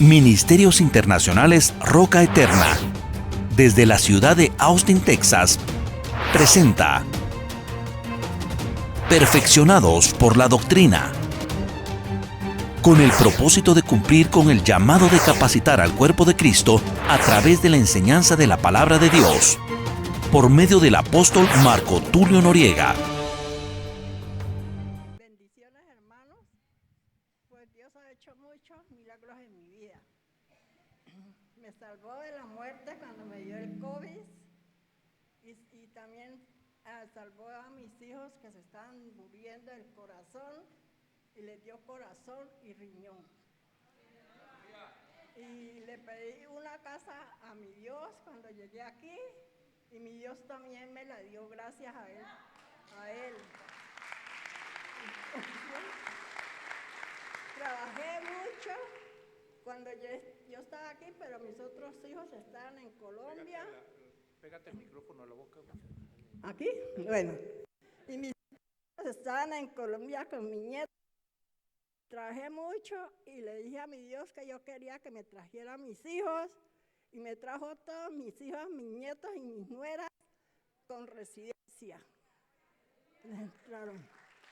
Ministerios Internacionales Roca Eterna, desde la ciudad de Austin, Texas, presenta Perfeccionados por la Doctrina, con el propósito de cumplir con el llamado de capacitar al cuerpo de Cristo a través de la enseñanza de la Palabra de Dios, por medio del apóstol Marco Tulio Noriega. Bendiciones, hermanos, pues Dios ha hecho muchos milagros en mi vida. Me salvó de la muerte cuando me dio el COVID y también salvó a mis hijos que se estaban muriendo del corazón y les dio corazón y riñón. Y le pedí una casa a mi Dios cuando llegué aquí y mi Dios también me la dio gracias a Él. Trabajé mucho cuando yo estaba aquí, pero mis otros hijos estaban en Colombia. Pégate el micrófono a la boca. ¿Aquí? Bueno. Y mis hijos estaban en Colombia con mi nieto. Trabajé mucho y le dije a mi Dios que yo quería que me trajera a mis hijos y me trajo todos mis hijos, mis nietos y mis nueras con residencia.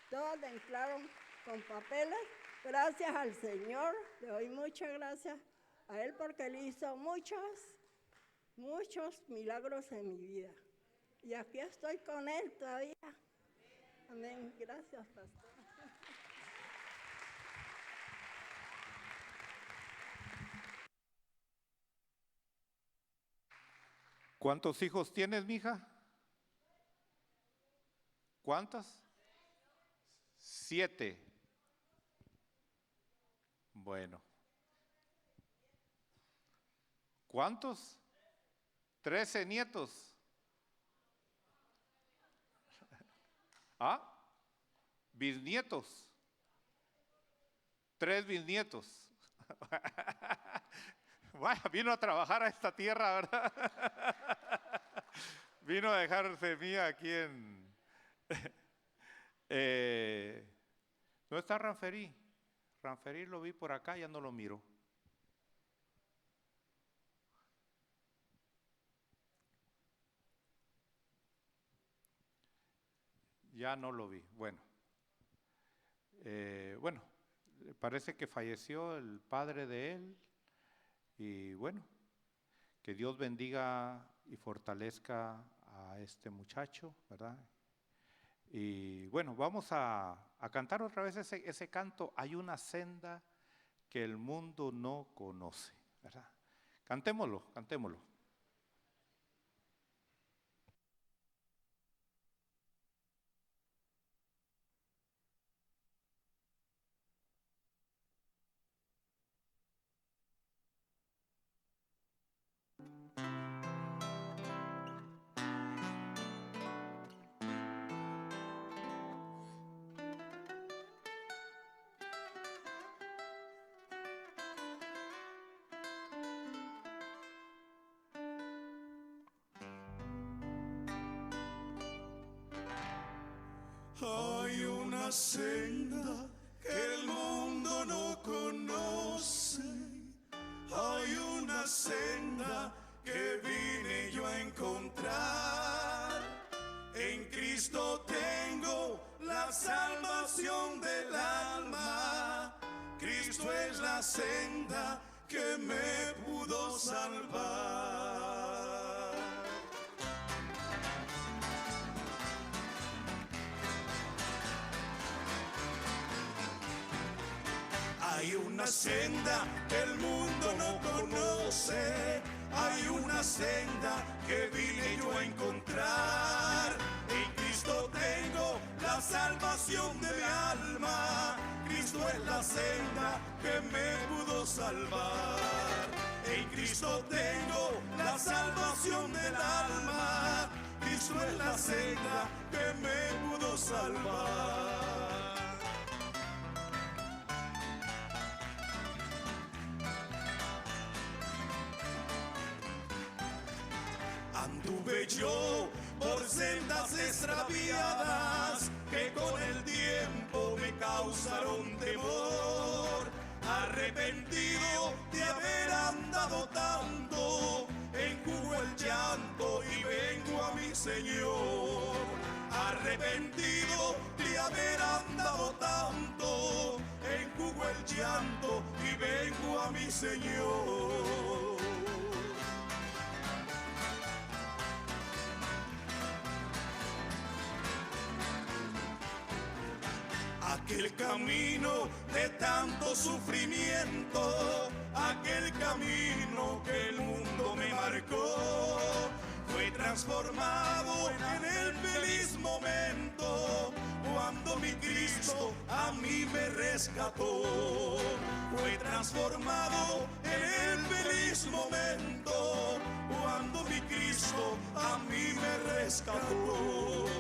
Todos entraron con papeles. Gracias al Señor, le doy muchas gracias a Él porque Él hizo muchos milagros en mi vida. Y aquí estoy con Él todavía. Amén. Gracias, pastor. ¿Cuántos hijos tienes, mija? ¿Cuántos? 7. Bueno. ¿Cuántos? 13 nietos. ¿Ah? Bisnietos. 3 bisnietos. Vaya, vino a trabajar a esta tierra, ¿verdad? Vino a dejar semilla aquí en... ¿No está Ranferí? Ranferí lo vi por acá, ya no lo miro. Ya no lo vi. Bueno, parece que falleció el padre de él. Y bueno, que Dios bendiga y fortalezca a este muchacho, ¿verdad? Y bueno, vamos a cantar otra vez ese canto. Hay una senda que el mundo no conoce, ¿verdad? Cantémoslo. Hay una senda que el mundo no conoce. Hay una senda que vine yo a encontrar. En Cristo tengo la salvación del alma. Cristo es la senda que me pudo salvar. Hay una senda que el mundo no conoce. Hay una senda que vine yo a encontrar. En Cristo tengo la salvación de mi alma. Cristo es la senda que me pudo salvar. En Cristo tengo la salvación del alma. Cristo es la senda que me pudo salvar. Anduve yo por sendas extraviadas que con el tiempo me causaron temor. Arrepentido de haber Señor, arrepentido de haber andado tanto, enjugo el llanto y vengo a mi Señor. Aquel camino de tanto sufrimiento, aquel camino que el mundo me marcó, fue transformado en el feliz momento cuando mi Cristo a mí me rescató. Fue transformado en el feliz momento cuando mi Cristo a mí me rescató.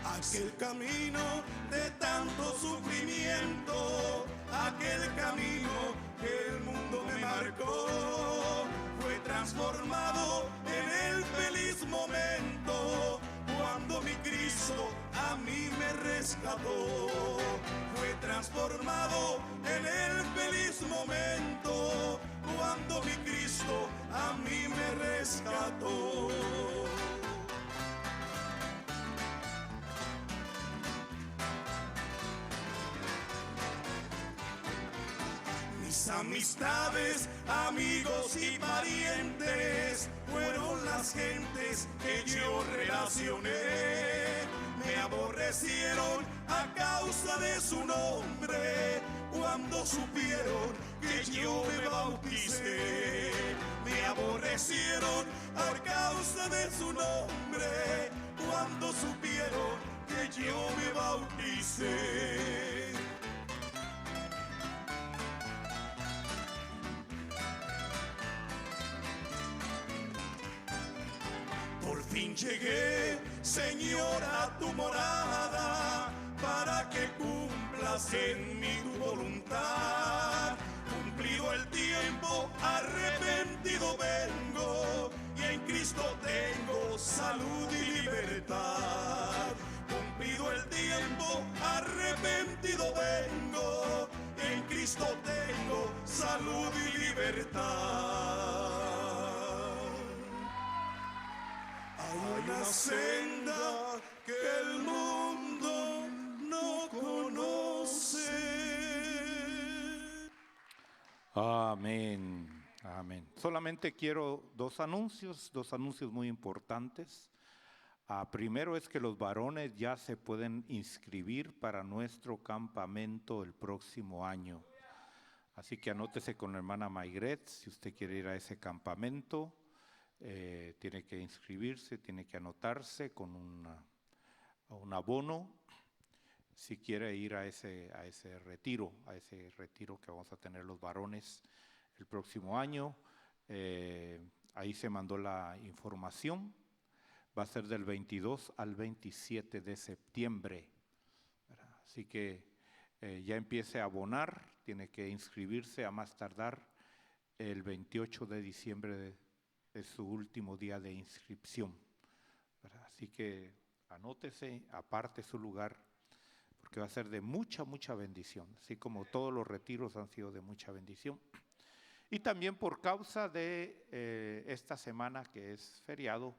Aquel camino de tanto sufrimiento, aquel camino que el mundo me marcó, fue transformado en el feliz momento cuando mi Cristo a mí me rescató. Fue transformado en el feliz momento cuando mi Cristo a mí me rescató. Mis amistades, amigos y parientes fueron las gentes que yo relacioné. Me aborrecieron a causa de su nombre cuando supieron que yo me bauticé. Me aborrecieron a causa de su nombre cuando supieron que yo me bauticé. Por fin llegué, Señor, a tu morada, para que cumplas en mí tu voluntad. Cumplido el tiempo, arrepentido vengo, y en Cristo tengo salud y libertad. Cumplido el tiempo, arrepentido vengo, y en Cristo tengo salud y libertad. Hay una senda que el mundo no conoce. Amén, amén. Solamente quiero dos anuncios muy importantes. Primero es que los varones ya se pueden inscribir para nuestro campamento el próximo año. Así que anótese con la hermana Maigret si usted quiere ir a ese campamento. Tiene que inscribirse, tiene que anotarse con un abono si quiere ir a ese retiro que vamos a tener los varones el próximo año. Ahí se mandó la información. Va a ser del 22 al 27 de septiembre. Así que ya empiece a abonar, tiene que inscribirse a más tardar el 28 de diciembre es su último día de inscripción. Así que anótese, aparte su lugar, porque va a ser de mucha bendición, así como todos los retiros han sido de mucha bendición. Y también por causa de esta semana que es feriado,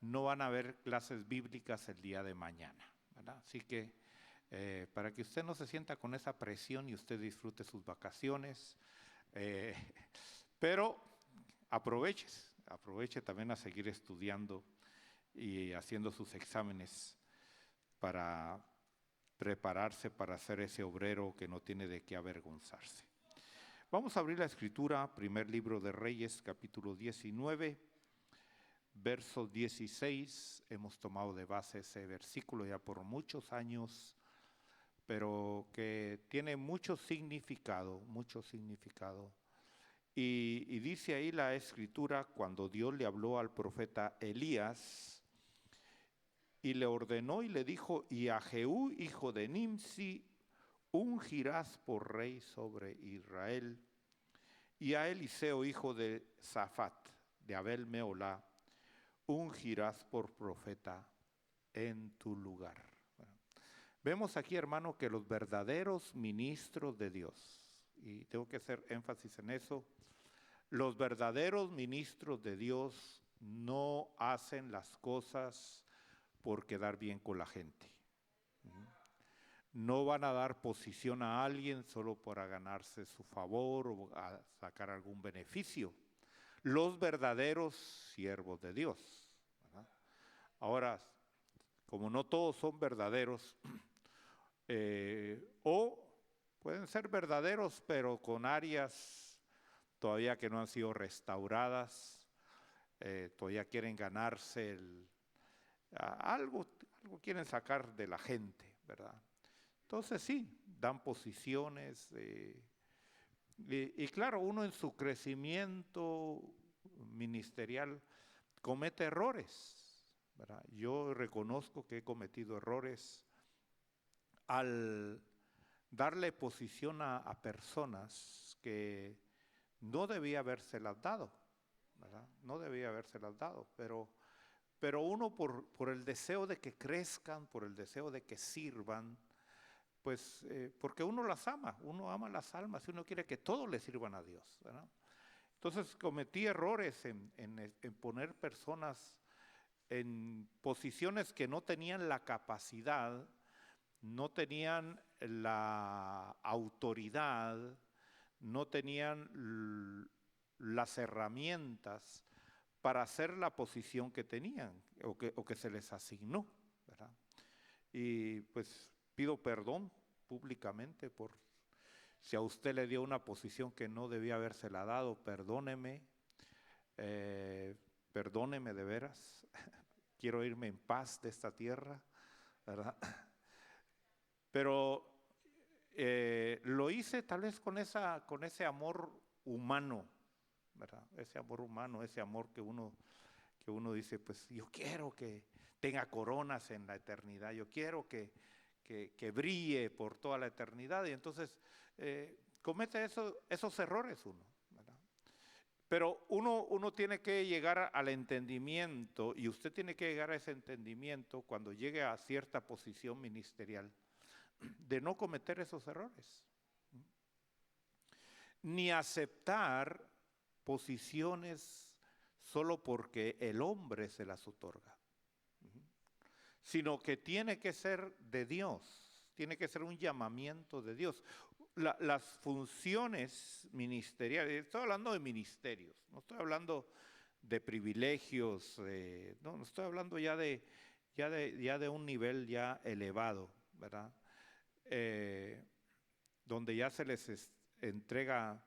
no van a haber clases bíblicas el día de mañana, ¿verdad? Así que para que usted no se sienta con esa presión y usted disfrute sus vacaciones, pero aproveche también a seguir estudiando y haciendo sus exámenes para prepararse para ser ese obrero que no tiene de qué avergonzarse. Vamos a abrir la escritura, primer libro de Reyes, capítulo 19, verso 16. Hemos tomado de base ese versículo ya por muchos años, pero que tiene mucho significado. Y dice ahí la escritura, cuando Dios le habló al profeta Elías y le ordenó y le dijo: y a Jehú, hijo de Nimsi, ungirás por rey sobre Israel, y a Eliseo, hijo de Safat, de Abel Meolá, ungirás por profeta en tu lugar. Bueno, Vemos aquí, hermano, que los verdaderos ministros de Dios, y tengo que hacer énfasis en eso, los verdaderos ministros de Dios no hacen las cosas por quedar bien con la gente. No van a dar posición a alguien solo para ganarse su favor o a sacar algún beneficio. Los verdaderos siervos de Dios, ¿verdad? Ahora, como no todos son verdaderos, o pueden ser verdaderos pero con áreas todavía que no han sido restauradas, todavía quieren ganarse algo quieren sacar de la gente, ¿verdad? Entonces sí, dan posiciones, y claro, uno en su crecimiento ministerial comete errores, ¿verdad? Yo reconozco que he cometido errores al darle posición a personas que no debía habérselas dado, ¿verdad? No debía habérselas dado, pero uno por el deseo de que crezcan, por el deseo de que sirvan, pues porque uno las ama, uno ama las almas y uno quiere que todos le sirvan a Dios, ¿verdad? Entonces cometí errores en poner personas en posiciones que no tenían la capacidad, no tenían la autoridad, no tenían las herramientas para hacer la posición que tenían o que se les asignó, ¿verdad? Y pues pido perdón públicamente por si a usted le dio una posición que no debía habérsela dado, perdóneme, perdóneme de veras, quiero irme en paz de esta tierra, ¿verdad? Pero lo hice tal vez con ese amor humano, ¿verdad? Ese amor humano, ese amor que uno dice, pues yo quiero que tenga coronas en la eternidad, yo quiero que brille por toda la eternidad, y entonces comete esos errores uno, ¿verdad? Pero uno tiene que llegar al entendimiento, y usted tiene que llegar a ese entendimiento cuando llegue a cierta posición ministerial, de no cometer esos errores, ni aceptar posiciones solo porque el hombre se las otorga, sino que tiene que ser de Dios, tiene que ser un llamamiento de Dios. Las funciones ministeriales, estoy hablando de ministerios, no estoy hablando de privilegios, no estoy hablando ya de un nivel ya elevado, ¿verdad? Donde ya se les entrega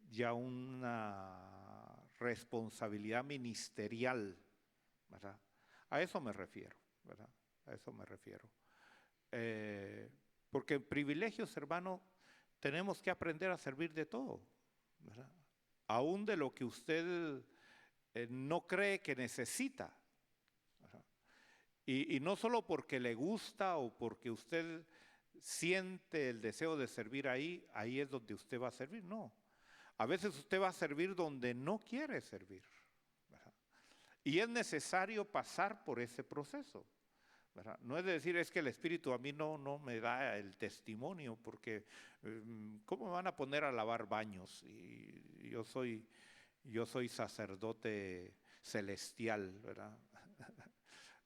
ya una responsabilidad ministerial, ¿verdad? A eso me refiero, ¿verdad? A eso me refiero. Porque en privilegios, hermano, tenemos que aprender a servir de todo, ¿verdad? Aún de lo que usted no cree que necesita, ¿verdad? Y no solo porque le gusta o porque usted siente el deseo de servir ahí es donde usted va a servir, no. A veces usted va a servir donde no quiere servir, ¿verdad? Y es necesario pasar por ese proceso, ¿verdad? No es decir, es que el Espíritu a mí no me da el testimonio, porque ¿cómo me van a poner a lavar baños? Y yo soy sacerdote celestial, ¿verdad?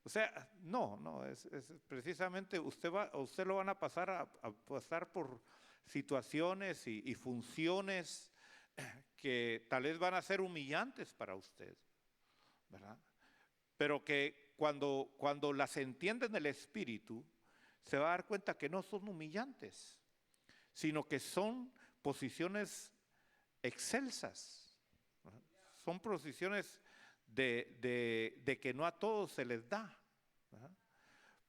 O sea, no, es precisamente usted lo van a pasar a pasar por situaciones y funciones que tal vez van a ser humillantes para usted, ¿verdad? Pero que cuando las entiende en el Espíritu, se va a dar cuenta que no son humillantes, sino que son posiciones excelsas, ¿verdad? Son posiciones de que no a todos se les da, ¿verdad?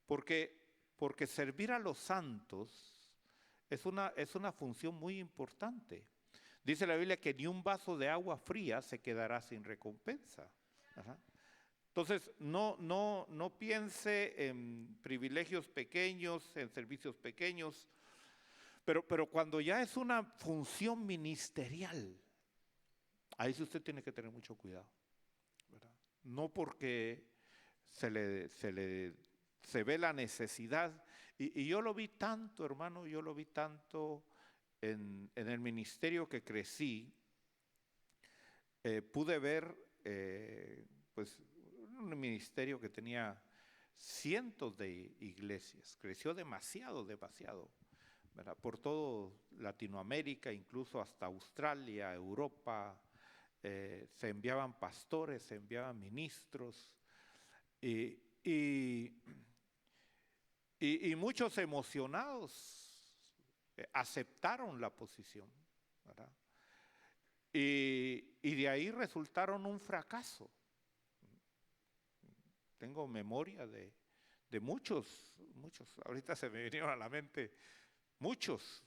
Porque servir a los santos es una función muy importante. Dice la Biblia que ni un vaso de agua fría se quedará sin recompensa, ¿verdad? Entonces, no piense en privilegios pequeños, en servicios pequeños, pero cuando ya es una función ministerial, ahí sí usted tiene que tener mucho cuidado, ¿verdad? No porque se ve la necesidad Y yo lo vi tanto, hermano, yo lo vi tanto en el ministerio que crecí. Pude ver pues un ministerio que tenía cientos de iglesias, creció demasiado, ¿verdad? Por todo Latinoamérica, incluso hasta Australia, Europa, se enviaban pastores, se enviaban ministros, y muchos emocionados aceptaron la posición, ¿verdad? Y de ahí resultaron un fracaso. Tengo memoria de muchos, ahorita se me vinieron a la mente muchos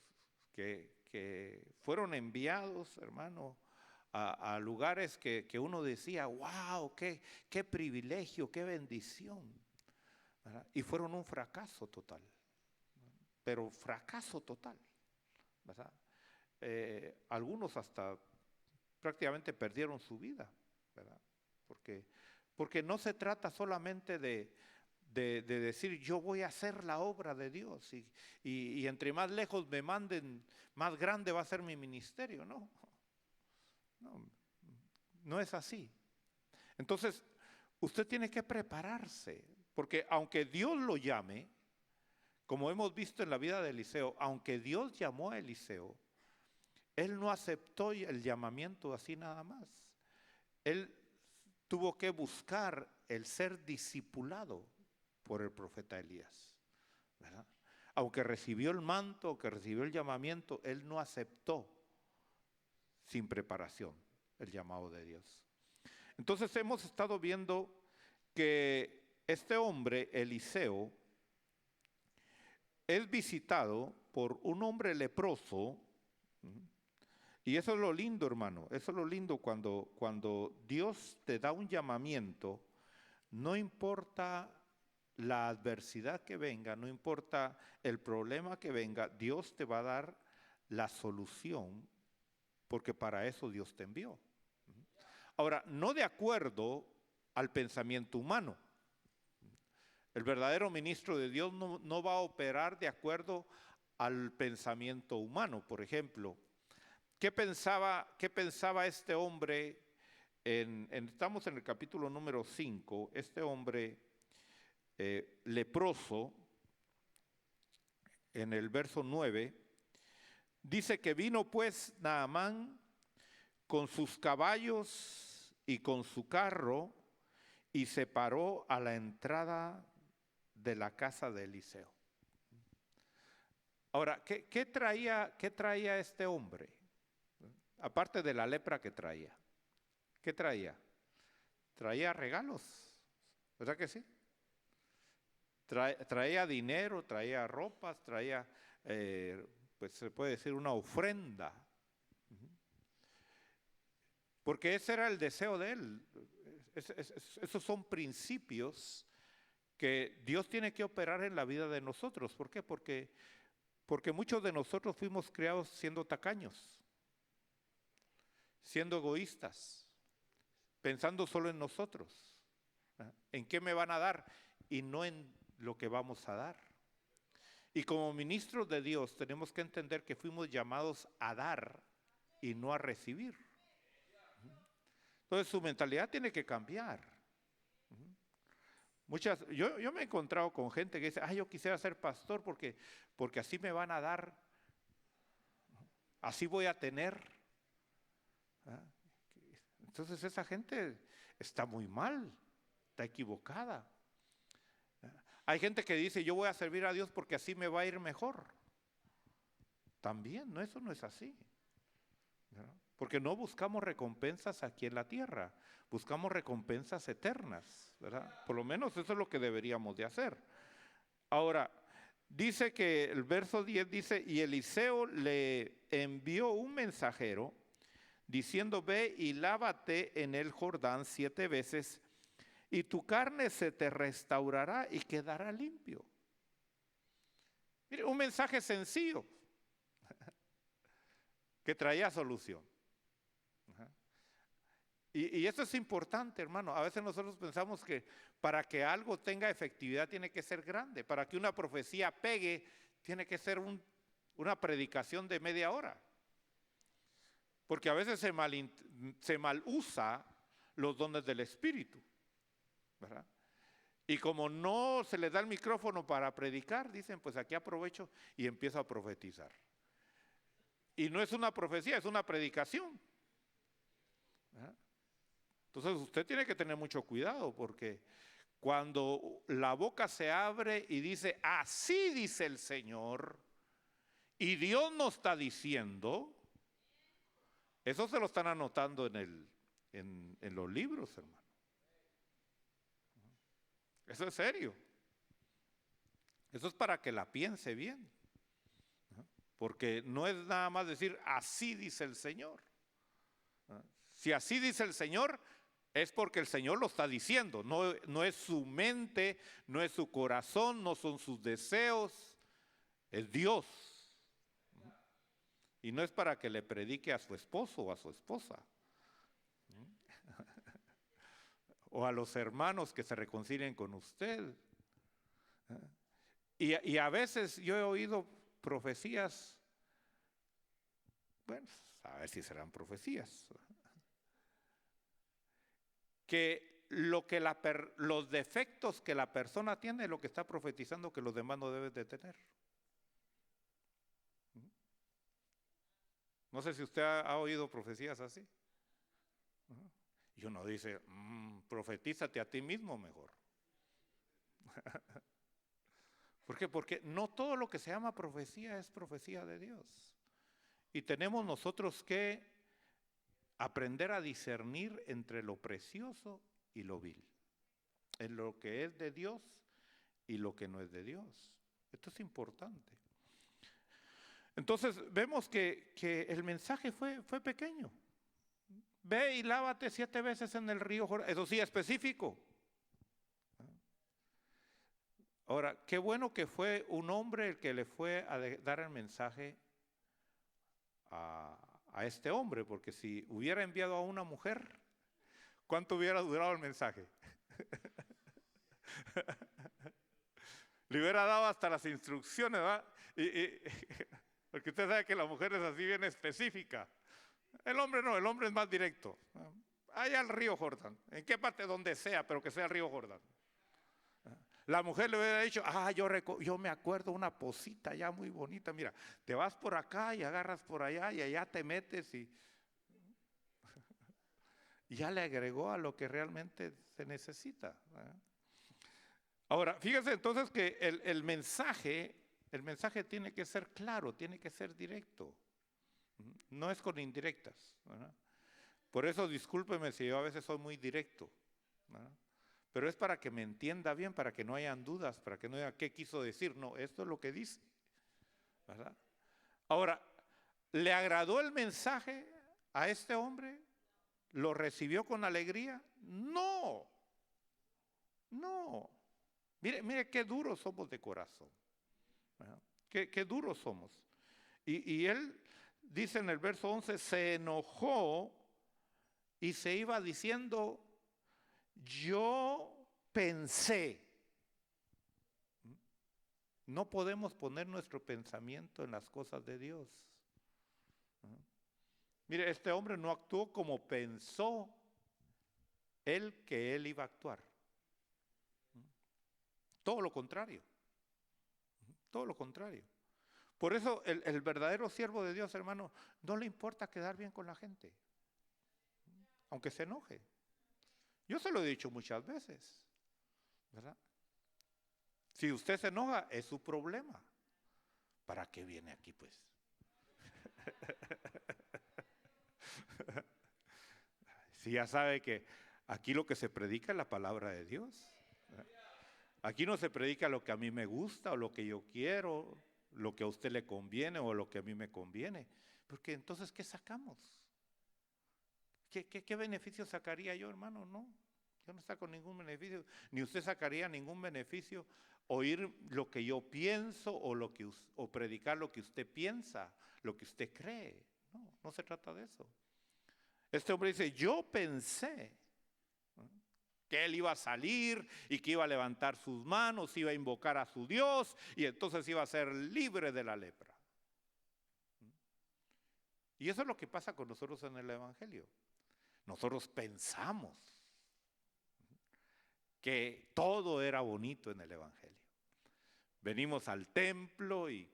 que fueron enviados, hermano, a lugares que uno decía, wow, qué privilegio, qué bendición, ¿verdad? Y fueron un fracaso total, pero fracaso total, ¿verdad? Algunos hasta prácticamente perdieron su vida, ¿verdad? Porque no se trata solamente de decir yo voy a hacer la obra de Dios y entre más lejos me manden, más grande va a ser mi ministerio. No es así. Entonces, usted tiene que prepararse, porque aunque Dios lo llame, como hemos visto en la vida de Eliseo, aunque Dios llamó a Eliseo, él no aceptó el llamamiento así nada más. Él tuvo que buscar el ser discipulado por el profeta Elías, ¿verdad? Aunque recibió el manto, que recibió el llamamiento, él no aceptó sin preparación el llamado de Dios. Entonces hemos estado viendo que este hombre, Eliseo, es visitado por un hombre leproso. Y eso es lo lindo, hermano, eso es lo lindo cuando Dios te da un llamamiento, no importa la adversidad que venga, no importa el problema que venga, Dios te va a dar la solución, porque para eso Dios te envió. Ahora, no de acuerdo al pensamiento humano. El verdadero ministro de Dios no va a operar de acuerdo al pensamiento humano. Por ejemplo, ¿qué pensaba este hombre? Estamos en el capítulo número 5, este hombre leproso, en el verso 9, dice que vino pues Naamán con sus caballos y con su carro y se paró a la entrada de la casa de Eliseo. Ahora, ¿qué traía este hombre? Aparte de la lepra que traía, ¿qué traía? Traía regalos, ¿verdad que sí? Traía dinero, traía ropas, traía, pues se puede decir una ofrenda. Porque ese era el deseo de él. Esos son principios que Dios tiene que operar en la vida de nosotros. ¿Por qué? Porque muchos de nosotros fuimos criados siendo tacaños, siendo egoístas, pensando solo en nosotros, en qué me van a dar y no en lo que vamos a dar. Y como ministros de Dios tenemos que entender que fuimos llamados a dar y no a recibir. Entonces su mentalidad tiene que cambiar. Yo me he encontrado con gente que dice, yo quisiera ser pastor porque así me van a dar, así voy a tener. Entonces esa gente está muy mal, está equivocada. Hay gente que dice, yo voy a servir a Dios porque así me va a ir mejor. También, eso no es así. Porque no buscamos recompensas aquí en la tierra, buscamos recompensas eternas, ¿verdad? Por lo menos eso es lo que deberíamos de hacer. Ahora, dice que el verso 10 dice, y Eliseo le envió un mensajero diciendo, ve y lávate en el Jordán 7 veces y tu carne se te restaurará y quedará limpio. Mire, un mensaje sencillo que traía solución. Y eso es importante, hermano. A veces nosotros pensamos que para que algo tenga efectividad tiene que ser grande. Para que una profecía pegue, tiene que ser una predicación de media hora. Porque a veces se mal usa los dones del Espíritu, ¿verdad? Y como no se les da el micrófono para predicar, dicen, pues aquí aprovecho y empiezo a profetizar. Y no es una profecía, es una predicación, ¿verdad? Entonces usted tiene que tener mucho cuidado, porque cuando la boca se abre y dice, así dice el Señor, y Dios nos está diciendo, eso se lo están anotando en los libros, hermano. Eso es serio. Eso es para que la piense bien. Porque no es nada más decir, así dice el Señor. Si así dice el Señor, es porque el Señor lo está diciendo. No es su mente, no es su corazón, no son sus deseos. Es Dios. Y no es para que le predique a su esposo o a su esposa. O a los hermanos que se reconcilien con usted. Y a veces yo he oído profecías, bueno, a ver si serán profecías, que los defectos que la persona tiene es lo que está profetizando que los demás no deben de tener. No sé si usted ha oído profecías así. Y uno dice, profetízate a ti mismo mejor. ¿Por qué? Porque no todo lo que se llama profecía es profecía de Dios. Y tenemos nosotros que aprender a discernir entre lo precioso y lo vil, en lo que es de Dios y lo que no es de Dios. Esto es importante. Entonces vemos que el mensaje fue pequeño. Ve y lávate 7 veces en el río Jordán. Eso sí, específico. Ahora, qué bueno que fue un hombre el que le fue a dar el mensaje a este hombre, porque si hubiera enviado a una mujer, ¿cuánto hubiera durado el mensaje? Le hubiera dado hasta las instrucciones, ¿verdad? Porque usted sabe que la mujer es así bien específica. El hombre no, el hombre es más directo. Allá al río Jordán, en qué parte, donde sea, pero que sea el río Jordán. La mujer le hubiera dicho, yo me acuerdo una posita ya muy bonita, mira, te vas por acá y agarras por allá y allá te metes y ya le agregó a lo que realmente se necesita. Ahora, fíjese entonces que el mensaje tiene que ser claro, tiene que ser directo. No es con indirectas, ¿verdad? Por eso discúlpeme si yo a veces soy muy directo, ¿verdad? Pero es para que me entienda bien, para que no hayan dudas, para que no diga qué quiso decir. No, esto es lo que dice, ¿verdad? Ahora, ¿le agradó el mensaje a este hombre? ¿Lo recibió con alegría? No. Mire qué duros somos de corazón, ¿verdad? Qué duros somos. Y él dice en el verso 11, se enojó y se iba diciendo, yo pensé. No podemos poner nuestro pensamiento en las cosas de Dios. Mire, este hombre no actuó como pensó él que él iba a actuar. Todo lo contrario. Todo lo contrario. Por eso el verdadero siervo de Dios, hermano, no le importa quedar bien con la gente, aunque se enoje. Yo se lo he dicho muchas veces, ¿verdad? Si usted se enoja, es su problema. ¿Para qué viene aquí, pues? Si ya sabe que aquí lo que se predica es la palabra de Dios, ¿verdad? Aquí no se predica lo que a mí me gusta o lo que yo quiero, lo que a usted le conviene o lo que a mí me conviene. Porque entonces, ¿qué sacamos? ¿Qué beneficio sacaría yo, hermano? No, yo no saco ningún beneficio, ni usted sacaría ningún beneficio oír lo que yo pienso o predicar lo que usted piensa, lo que usted cree. No se trata de eso. Este hombre dice, yo pensé que él iba a salir y que iba a levantar sus manos, iba a invocar a su Dios y entonces iba a ser libre de la lepra. Y eso es lo que pasa con nosotros en el Evangelio. Nosotros pensamos que todo era bonito en el Evangelio. Venimos al templo y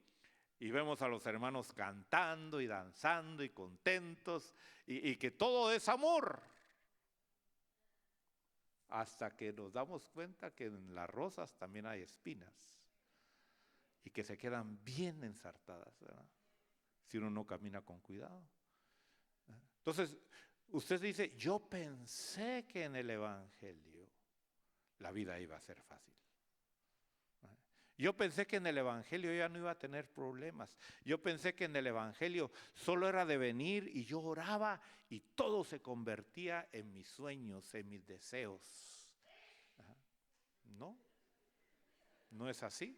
vemos a los hermanos cantando y danzando y contentos y que todo es amor. Hasta que nos damos cuenta que en las rosas también hay espinas y que se quedan bien ensartadas, ¿verdad? Si uno no camina con cuidado. Entonces, usted dice, yo pensé que en el Evangelio la vida iba a ser fácil. Yo pensé que en el Evangelio ya no iba a tener problemas. Yo pensé que en el Evangelio solo era de venir y yo oraba y todo se convertía en mis sueños, en mis deseos. No, no es así.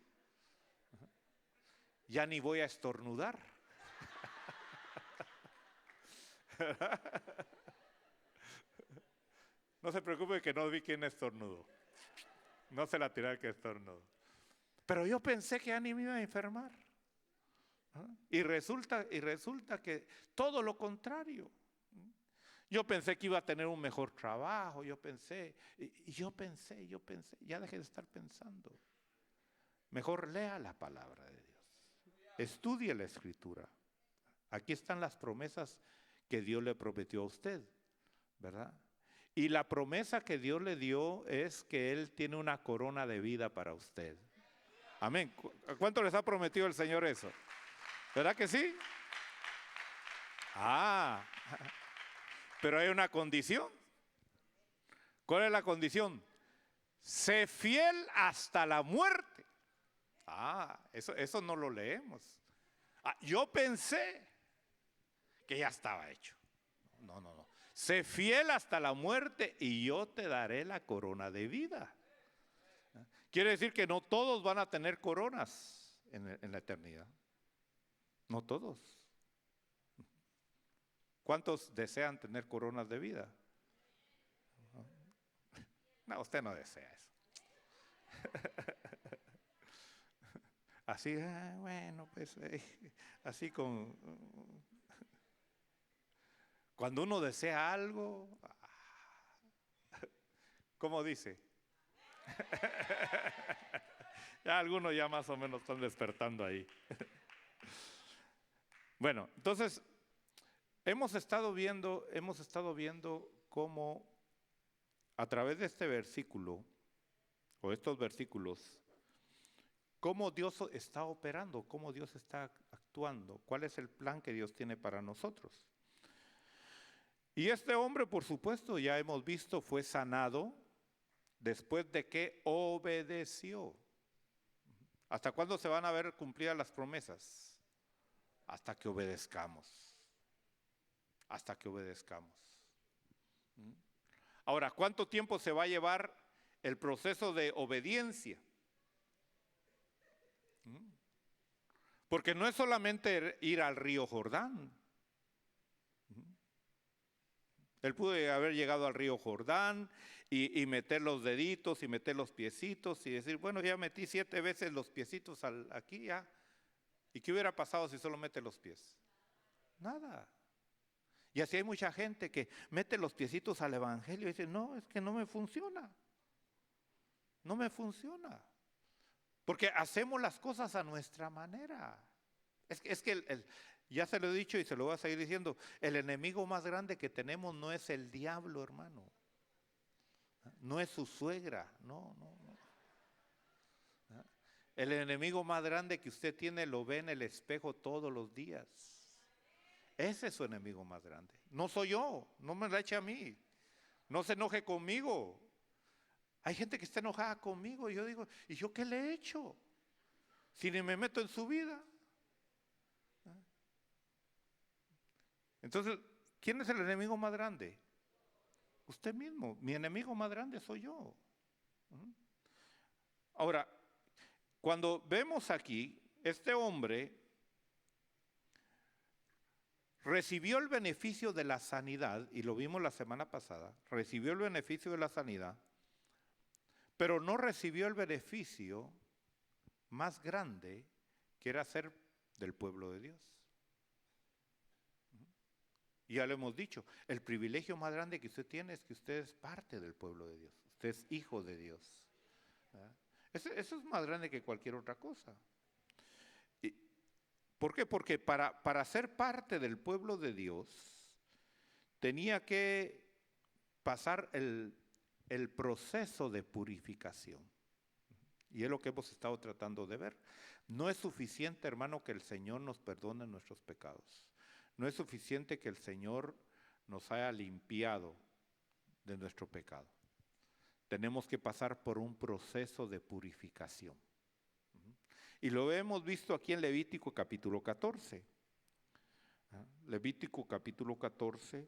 Ya ni voy a estornudar. No se preocupe que no vi quién estornudó. No se la tiré al que estornudó. Pero yo pensé que ya ni me iba a enfermar. Y resulta que todo lo contrario. Yo pensé que iba a tener un mejor trabajo, yo pensé, ya dejé de estar pensando. Mejor lea la palabra de Dios. Estudie la Escritura. Aquí están las promesas que Dios le prometió a usted, ¿verdad? Y la promesa que Dios le dio es que Él tiene una corona de vida para usted. Amén. ¿Cuánto les ha prometido el Señor eso? ¿Verdad que sí? Pero hay una condición. ¿Cuál es la condición? Sé fiel hasta la muerte. Eso no lo leemos. Yo pensé que ya estaba hecho. No. Sé fiel hasta la muerte y yo te daré la corona de vida. Quiere decir que no todos van a tener coronas en la eternidad. No todos. ¿Cuántos desean tener coronas de vida? No, usted no desea eso. Así, bueno, pues así con... Cuando uno desea algo, ¿cómo dice? Ya algunos ya más o menos están despertando ahí. Bueno, entonces hemos estado viendo cómo a través de este versículo o estos versículos, cómo Dios está operando, cómo Dios está actuando, cuál es el plan que Dios tiene para nosotros. Y este hombre, por supuesto, ya hemos visto, fue sanado después de que obedeció. ¿Hasta cuándo se van a ver cumplidas las promesas? Hasta que obedezcamos. Hasta que obedezcamos. Ahora, ¿cuánto tiempo se va a llevar el proceso de obediencia? Porque no es solamente ir al río Jordán. Él pudo haber llegado al río Jordán y meter los deditos y meter los piecitos y decir, bueno, ya metí 7 veces los piecitos aquí ya. ¿Y qué hubiera pasado si solo mete los pies? Nada. Y así hay mucha gente que mete los piecitos al evangelio y dice, no, es que no me funciona. No me funciona. Porque hacemos las cosas a nuestra manera. Es que ya se lo he dicho y se lo voy a seguir diciendo, el enemigo más grande que tenemos no es el diablo, hermano. No es su suegra, no. El enemigo más grande que usted tiene lo ve en el espejo todos los días. Ese es su enemigo más grande. No soy yo, no me la eche a mí. No se enoje conmigo. Hay gente que está enojada conmigo y yo digo, ¿y yo qué le he hecho? Si ni me meto en su vida. Entonces, ¿quién es el enemigo más grande? Usted mismo. Mi enemigo más grande soy yo. Ahora, cuando vemos aquí, este hombre recibió el beneficio de la sanidad, y lo vimos la semana pasada, recibió el beneficio de la sanidad, pero no recibió el beneficio más grande, que era ser del pueblo de Dios. Y ya lo hemos dicho, el privilegio más grande que usted tiene es que usted es parte del pueblo de Dios, usted es hijo de Dios. Eso es más grande que cualquier otra cosa. ¿Por qué? Porque para ser parte del pueblo de Dios tenía que pasar el proceso de purificación. Y es lo que hemos estado tratando de ver. No es suficiente, hermano, que el Señor nos perdone nuestros pecados. No es suficiente que el Señor nos haya limpiado de nuestro pecado. Tenemos que pasar por un proceso de purificación. Y lo hemos visto aquí en Levítico capítulo 14. Levítico capítulo 14.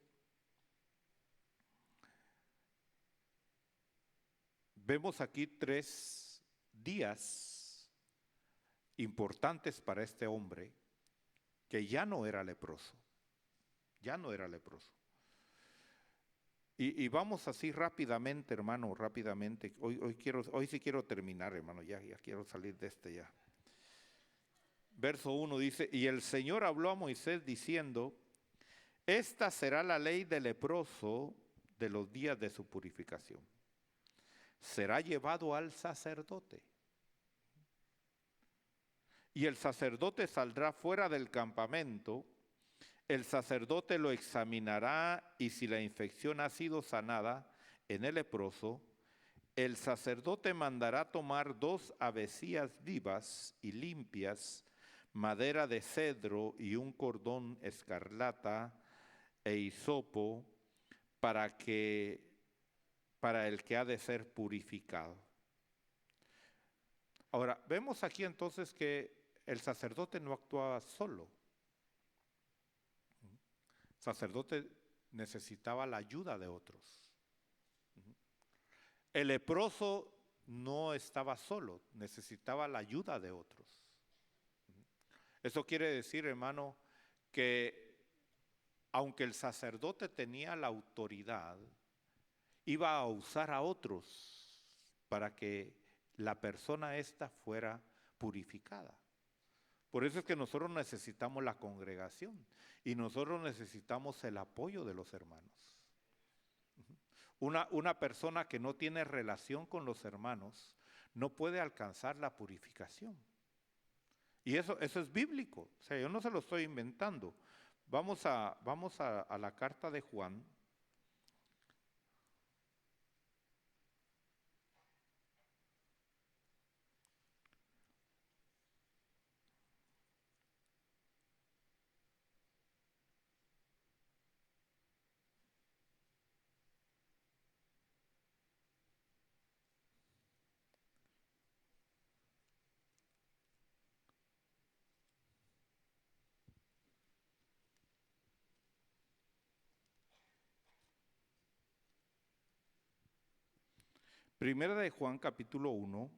Vemos aquí 3 días importantes para este hombre que ya no era leproso. Ya no era leproso. Y vamos así rápidamente, hermano, rápidamente. Hoy sí quiero terminar, hermano, ya quiero salir de este ya. Verso 1 dice, y el Señor habló a Moisés diciendo, esta será la ley del leproso de los días de su purificación. Será llevado al sacerdote. Y el sacerdote saldrá fuera del campamento. El sacerdote lo examinará y si la infección ha sido sanada en el leproso, el sacerdote mandará tomar 2 avecillas vivas y limpias, madera de cedro y un cordón escarlata e hisopo para el que ha de ser purificado. Ahora, vemos aquí entonces que el sacerdote no actuaba solo. El sacerdote necesitaba la ayuda de otros. El leproso no estaba solo, necesitaba la ayuda de otros. Eso quiere decir, hermano, que aunque el sacerdote tenía la autoridad, iba a usar a otros para que la persona esta fuera purificada. Por eso es que nosotros necesitamos la congregación y nosotros necesitamos el apoyo de los hermanos. Una persona que no tiene relación con los hermanos no puede alcanzar la purificación. Y eso es bíblico, o sea, yo no se lo estoy inventando. Vamos a la carta de Juan. Primera de Juan capítulo 1,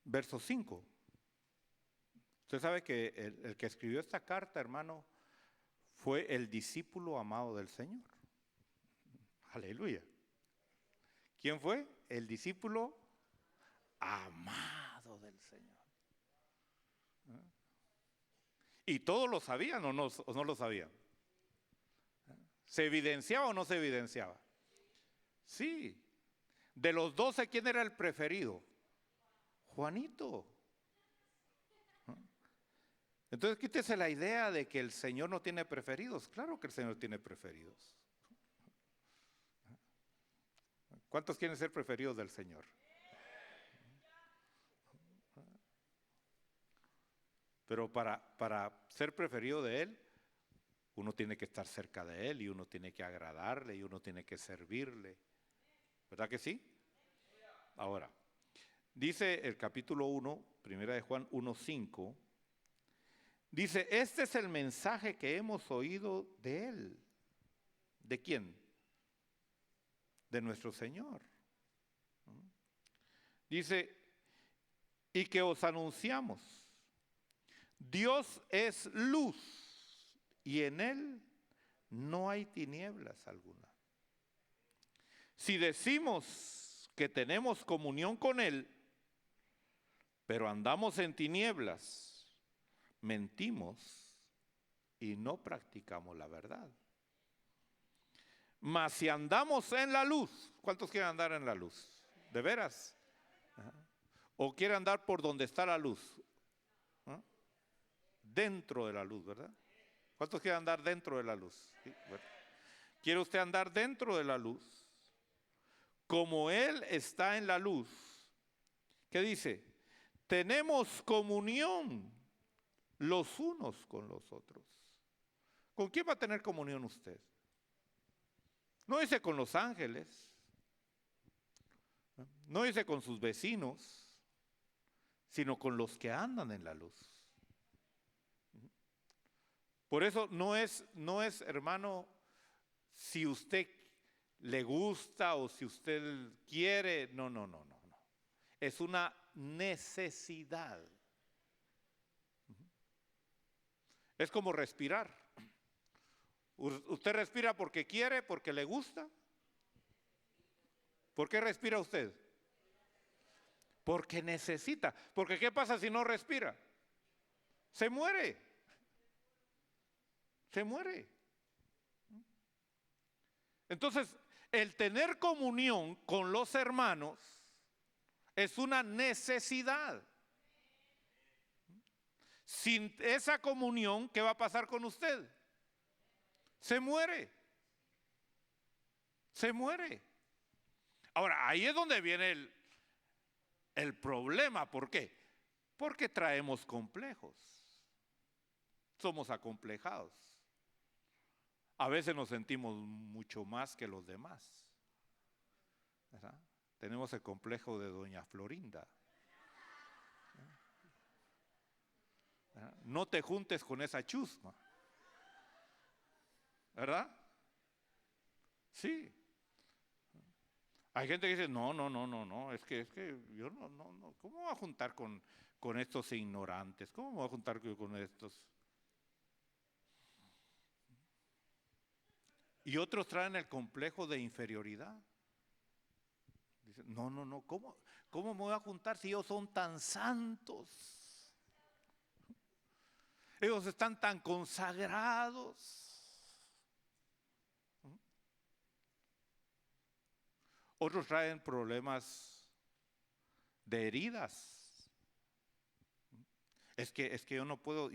verso 5. Usted sabe que el que escribió esta carta, hermano, fue el discípulo amado del Señor. Aleluya. ¿Quién fue? El discípulo amado del Señor. ¿Y todos lo sabían o no lo sabían? ¿Se evidenciaba o no se evidenciaba? Sí. De los 12, ¿quién era el preferido? Juanito. Entonces quítese la idea de que el Señor no tiene preferidos. Claro que el Señor tiene preferidos. ¿Cuántos quieren ser preferidos del Señor? Pero para ser preferido de Él, uno tiene que estar cerca de Él y uno tiene que agradarle y uno tiene que servirle. ¿Verdad que sí? Ahora, dice el capítulo 1, primera de Juan 1:5, dice, este es el mensaje que hemos oído de Él. ¿De quién? De nuestro Señor. Dice, y que os anunciamos. Dios es luz y en Él no hay tinieblas alguna. Si decimos que tenemos comunión con Él, pero andamos en tinieblas, mentimos y no practicamos la verdad. Mas si andamos en la luz, ¿cuántos quieren andar en la luz? ¿De veras? Ajá. ¿O quieren andar por donde está la luz? ¿Ah? Dentro de la luz, ¿verdad? ¿Cuántos quieren andar dentro de la luz? ¿Sí? Bueno. ¿Quiere usted andar dentro de la luz? Como Él está en la luz. ¿Qué dice? Tenemos comunión los unos con los otros. ¿Con quién va a tener comunión usted? No dice con los ángeles, no dice con sus vecinos, sino con los que andan en la luz. Por eso no es, hermano, si usted le gusta o si usted quiere, no. Es una necesidad. Es como respirar. ¿Usted respira porque quiere, porque le gusta? ¿Por qué respira usted? Porque necesita. Porque ¿qué pasa si no respira? Se muere. Se muere. Entonces, el tener comunión con los hermanos es una necesidad. Sin esa comunión, ¿qué va a pasar con usted? Se muere. Se muere. Ahora, ahí es donde viene el problema. ¿Por qué? Porque traemos complejos. Somos acomplejados. A veces nos sentimos mucho más que los demás, ¿verdad? Tenemos el complejo de doña Florinda. ¿Verdad? No te juntes con esa chusma, ¿verdad? Sí. Hay gente que dice, no, es que yo no, ¿cómo voy a juntar con estos ignorantes? ¿Cómo me voy a juntar con estos? Y otros traen el complejo de inferioridad. Dicen, no, ¿cómo me voy a juntar si ellos son tan santos? Ellos están tan consagrados. Otros traen problemas de heridas. Es que yo no puedo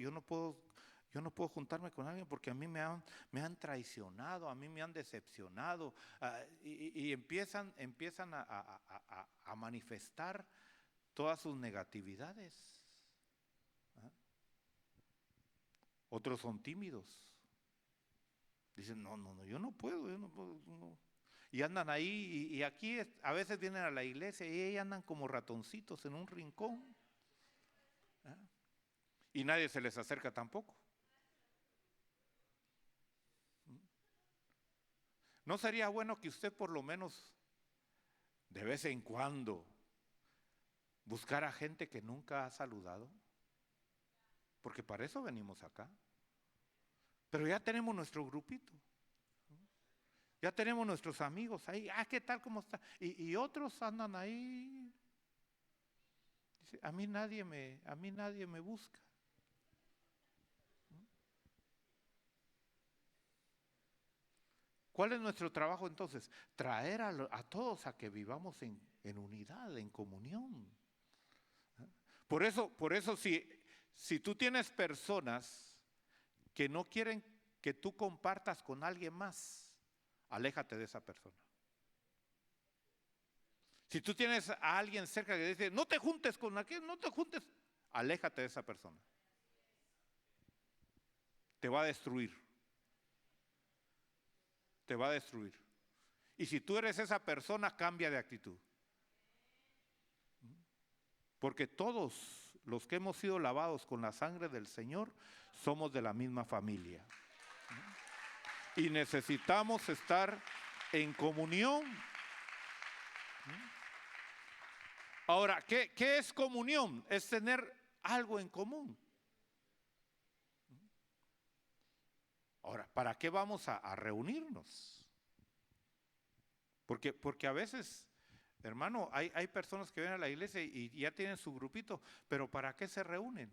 juntarme con alguien porque a mí me han traicionado, a mí me han decepcionado, y empiezan a manifestar todas sus negatividades. Otros son tímidos. Dicen, no, yo no puedo. No. Y andan ahí, y aquí a veces vienen a la iglesia y ahí andan como ratoncitos en un rincón. Y nadie se les acerca tampoco. ¿No sería bueno que usted por lo menos de vez en cuando buscara gente que nunca ha saludado? Porque para eso venimos acá. Pero ya tenemos nuestro grupito. Ya tenemos nuestros amigos ahí. ¿Qué tal? ¿Cómo está? Y otros andan ahí. Dice, a mí nadie me busca. ¿Cuál es nuestro trabajo entonces? Traer a todos a que vivamos en unidad, en comunión. Por eso si tú tienes personas que no quieren que tú compartas con alguien más, aléjate de esa persona. Si tú tienes a alguien cerca que dice, no te juntes con aquel, no te juntes, aléjate de esa persona. Te va a destruir. Te va a destruir. Y si tú eres esa persona, cambia de actitud. Porque todos los que hemos sido lavados con la sangre del Señor somos de la misma familia. Y necesitamos estar en comunión. Ahora, ¿qué es comunión? Es tener algo en común. Ahora, ¿para qué vamos a reunirnos? Porque a veces, hermano, hay personas que vienen a la iglesia y ya tienen su grupito, pero ¿para qué se reúnen?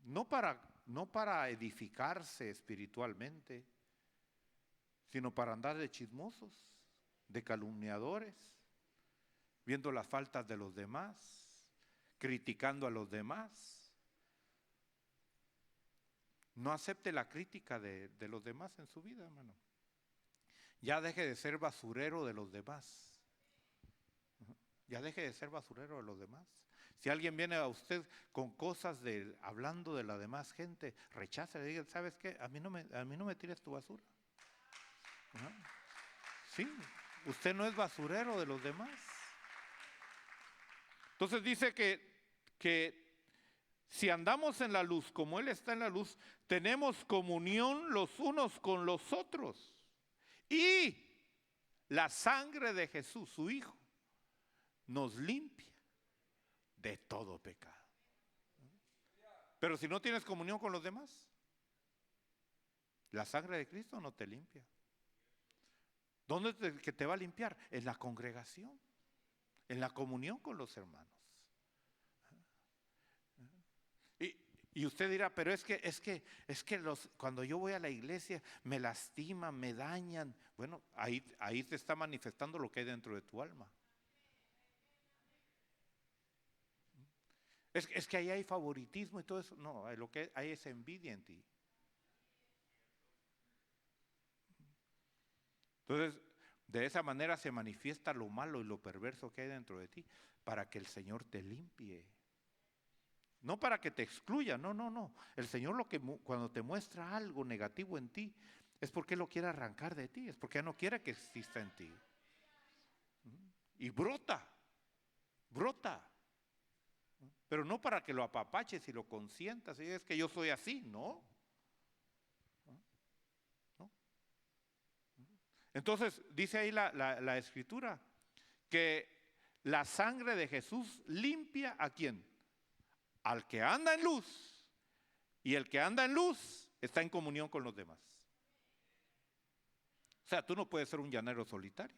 No para edificarse espiritualmente, sino para andar de chismosos, de calumniadores, viendo las faltas de los demás, criticando a los demás. No acepte la crítica de los demás en su vida, hermano. Ya deje de ser basurero de los demás. Ya deje de ser basurero de los demás. Si alguien viene a usted con cosas hablando de la demás gente, rechace, le diga, ¿sabes qué? A mí no me tires tu basura. Sí, usted no es basurero de los demás. Entonces dice que si andamos en la luz como Él está en la luz, tenemos comunión los unos con los otros. Y la sangre de Jesús, su Hijo, nos limpia de todo pecado. Pero si no tienes comunión con los demás, la sangre de Cristo no te limpia. ¿Dónde te va a limpiar? En la congregación, en la comunión con los hermanos. Y usted dirá, pero es que cuando yo voy a la iglesia me lastiman, me dañan. Bueno, ahí te está manifestando lo que hay dentro de tu alma. Es que ahí hay favoritismo y todo eso. No, lo que hay es envidia en ti. Entonces, de esa manera se manifiesta lo malo y lo perverso que hay dentro de ti, para que el Señor te limpie. No para que te excluya, no. El Señor cuando te muestra algo negativo en ti, es porque lo quiere arrancar de ti, es porque no quiere que exista en ti. Y brota. Pero no para que lo apapaches y lo consientas, y es que yo soy así, ¿no? Entonces, dice ahí la Escritura, que la sangre de Jesús limpia ¿a quién? Al que anda en luz, y el que anda en luz está en comunión con los demás. O sea, tú no puedes ser un llanero solitario.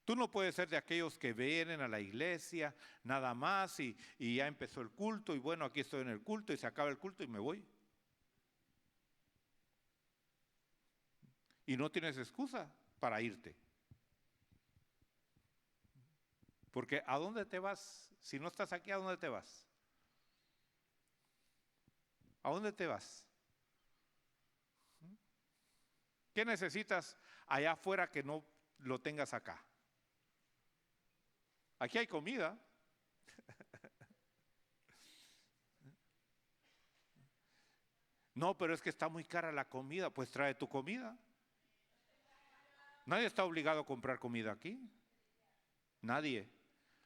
Tú no puedes ser de aquellos que vienen a la iglesia nada más y ya empezó el culto y bueno, aquí estoy en el culto y se acaba el culto y me voy. Y no tienes excusa para irte. Porque ¿a dónde te vas? Si no estás aquí, ¿a dónde te vas? ¿A dónde te vas? ¿Qué necesitas allá afuera que no lo tengas acá? Aquí hay comida. No, pero es que está muy cara la comida. Pues trae tu comida. Nadie está obligado a comprar comida aquí. Nadie.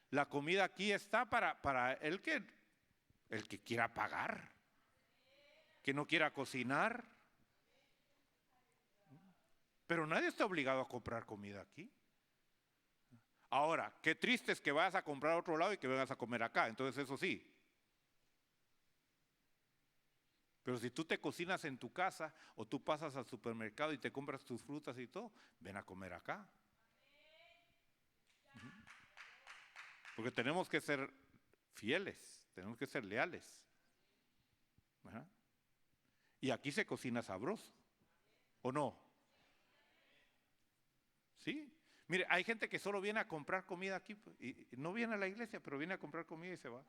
La comida aquí está para el que quiera pagar, que no quiera cocinar. Pero nadie está obligado a comprar comida aquí. Ahora, qué triste es que vayas a comprar a otro lado y que vengas a comer acá. Entonces eso sí. Pero si tú te cocinas en tu casa o tú pasas al supermercado y te compras tus frutas y todo, ven a comer acá. Porque tenemos que ser fieles, tenemos que ser leales. ¿Verdad? Y aquí se cocina sabroso, ¿o no? ¿Sí? Mire, hay gente que solo viene a comprar comida aquí y no viene a la iglesia, pero viene a comprar comida y se va.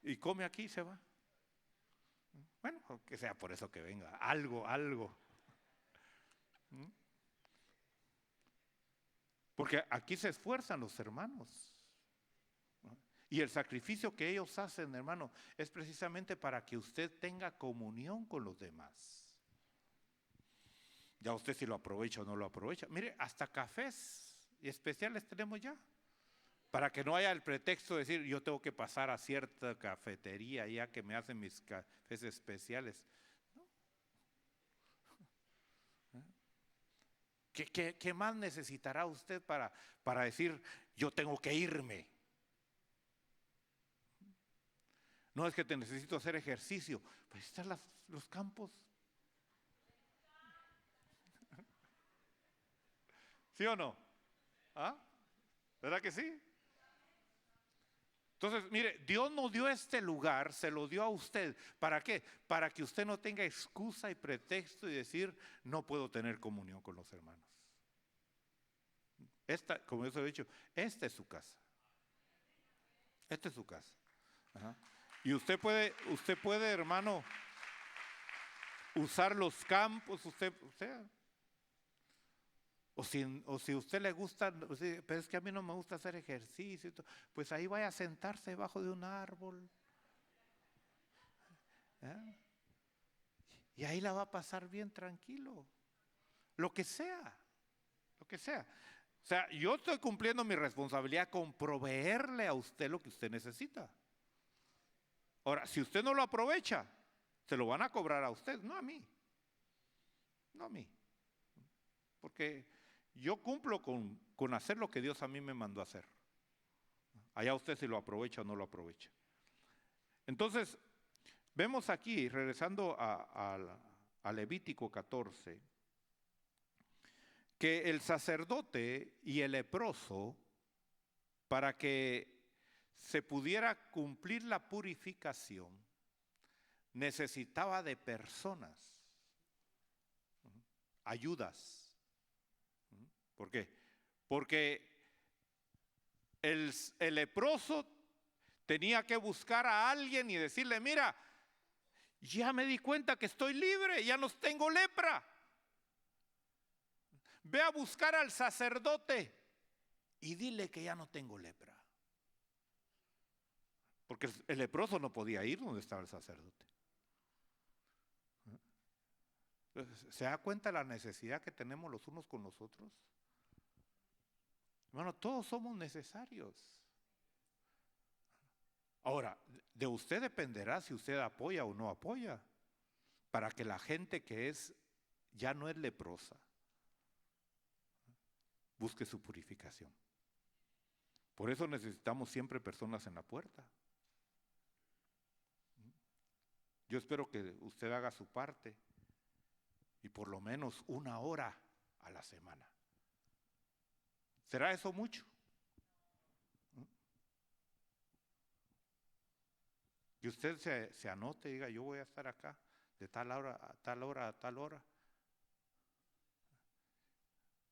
Y come aquí y se va. Bueno, que sea por eso que venga, algo. Porque aquí se esfuerzan los hermanos. Y el sacrificio que ellos hacen, hermano, es precisamente para que usted tenga comunión con los demás. Ya usted si lo aprovecha o no lo aprovecha. Mire, hasta cafés especiales tenemos ya. Para que no haya el pretexto de decir, yo tengo que pasar a cierta cafetería ya que me hacen mis cafés especiales. ¿No? ¿Qué más necesitará usted para decir, yo tengo que irme? No es que te necesito hacer ejercicio, pues están los campos. ¿Sí o no? ¿Ah? ¿Verdad que sí? Entonces, mire, Dios nos dio este lugar, se lo dio a usted. ¿Para qué? Para que usted no tenga excusa y pretexto y decir, no puedo tener comunión con los hermanos. Esta, como yo se lo he dicho, esta es su casa. Esta es su casa. Ajá. Y usted puede, hermano, usar los campos, o si a usted le gusta, pero es que a mí no me gusta hacer ejercicio, pues ahí vaya a sentarse debajo de un árbol. ¿Eh? Y ahí la va a pasar bien tranquilo. Lo que sea, lo que sea. O sea, yo estoy cumpliendo mi responsabilidad con proveerle a usted lo que usted necesita. Ahora, si usted no lo aprovecha, se lo van a cobrar a usted, no a mí. No a mí. Porque yo cumplo con hacer lo que Dios a mí me mandó a hacer. Allá usted si lo aprovecha o no lo aprovecha. Entonces, vemos aquí, regresando a Levítico 14, que el sacerdote y el leproso, para que se pudiera cumplir la purificación, necesitaba de personas, ayudas. ¿Por qué? Porque el leproso tenía que buscar a alguien y decirle, mira, ya me di cuenta que estoy libre, ya no tengo lepra. Ve a buscar al sacerdote y dile que ya no tengo lepra. Porque el leproso no podía ir donde estaba el sacerdote. ¿Se da cuenta la necesidad que tenemos los unos con los otros? Hermano, todos somos necesarios. Ahora, de usted dependerá si usted apoya o no apoya, para que la gente que ya no es leprosa, busque su purificación. Por eso necesitamos siempre personas en la puerta. Yo espero que usted haga su parte y por lo menos 1 hora a la semana. ¿Será eso mucho? Y usted se anote y diga, yo voy a estar acá de tal hora a tal hora a tal hora.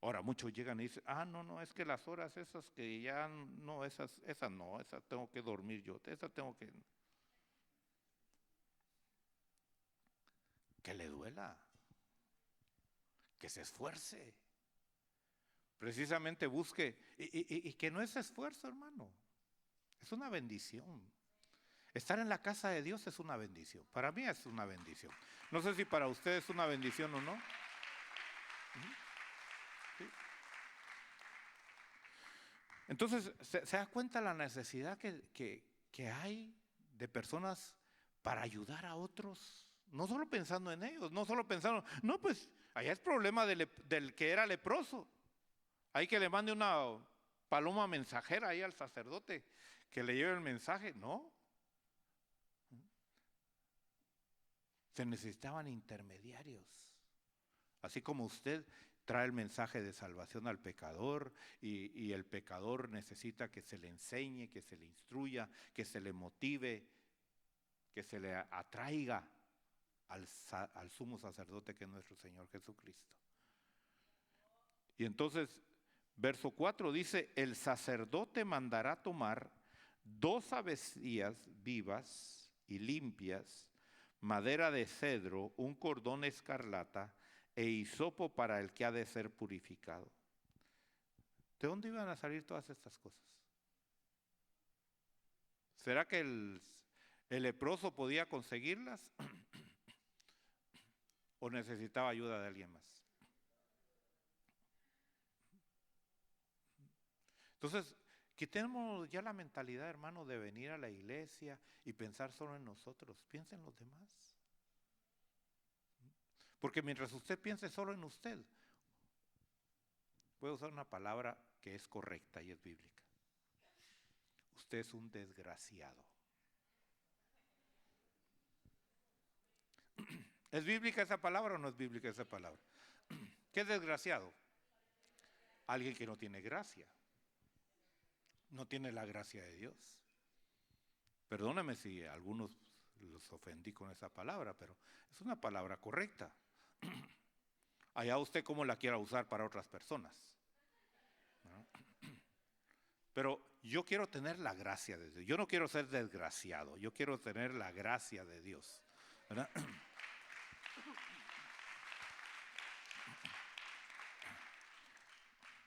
Ahora muchos llegan y dicen, no, es que las horas esas que ya no, esas no, esas tengo que dormir yo, esas tengo que le duela, que se esfuerce, precisamente busque, y que no es esfuerzo, hermano, es una bendición. Estar en la casa de Dios es una bendición, para mí es una bendición. No sé si para ustedes es una bendición o no. ¿Sí? Entonces, ¿se da cuenta la necesidad que hay de personas para ayudar a otros? No solo pensando en ellos, no solo pensando, no, pues allá es problema del que era leproso. Hay que le mande una paloma mensajera ahí al sacerdote que le lleve el mensaje. No. Se necesitaban intermediarios. Así como usted trae el mensaje de salvación al pecador y el pecador necesita que se le enseñe, que se le instruya, que se le motive, que se le atraiga al sumo sacerdote que es nuestro Señor Jesucristo. Y entonces, verso 4 dice, el sacerdote mandará tomar 2 avecillas vivas y limpias, madera de cedro, un cordón escarlata e hisopo para el que ha de ser purificado. ¿De dónde iban a salir todas estas cosas? ¿Será que el leproso podía conseguirlas? ¿O necesitaba ayuda de alguien más? Entonces, quitemos ya la mentalidad, hermano, de venir a la iglesia y pensar solo en nosotros. Piensa en los demás. Porque mientras usted piense solo en usted, voy a usar una palabra que es correcta y es bíblica. Usted es un desgraciado. ¿Es bíblica esa palabra o no es bíblica esa palabra? ¿Qué es desgraciado? Alguien que no tiene gracia. No tiene la gracia de Dios. Perdóname si a algunos los ofendí con esa palabra, pero es una palabra correcta. Allá usted cómo la quiera usar para otras personas. ¿No? Pero yo quiero tener la gracia de Dios. Yo no quiero ser desgraciado. Yo quiero tener la gracia de Dios. ¿Verdad?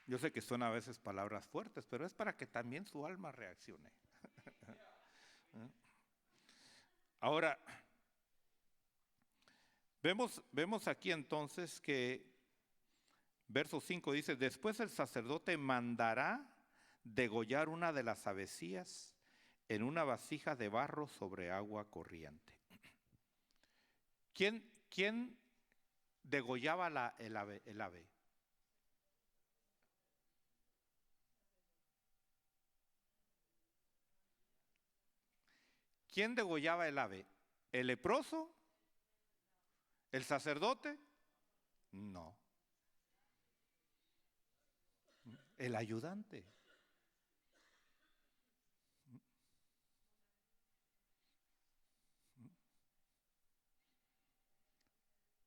Yo sé que son a veces palabras fuertes, pero es para que también su alma reaccione. Ahora, vemos aquí entonces que verso 5 dice, después el sacerdote mandará degollar una de las avecillas en una vasija de barro sobre agua corriente. ¿Quién degollaba el ave? ¿Quién degollaba el ave? ¿El leproso? ¿El sacerdote? No. El ayudante.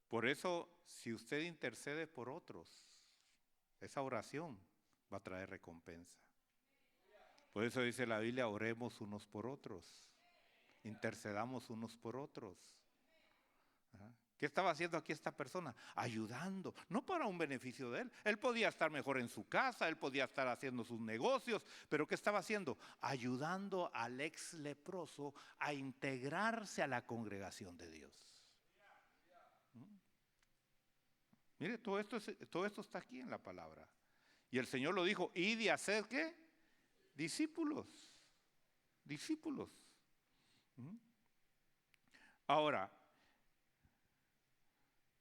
Por eso, si usted intercede por otros, esa oración va a traer recompensa. Por eso dice la Biblia, oremos unos por otros. Intercedamos unos por otros. ¿Qué estaba haciendo aquí esta persona? Ayudando, no para un beneficio de él. Él podía estar mejor en su casa, él podía estar haciendo sus negocios, pero ¿qué estaba haciendo? Ayudando al ex leproso a integrarse a la congregación de Dios. Mire, todo esto está aquí en la palabra. Y el Señor lo dijo, id y haced ¿qué? Discípulos. Discípulos. Ahora,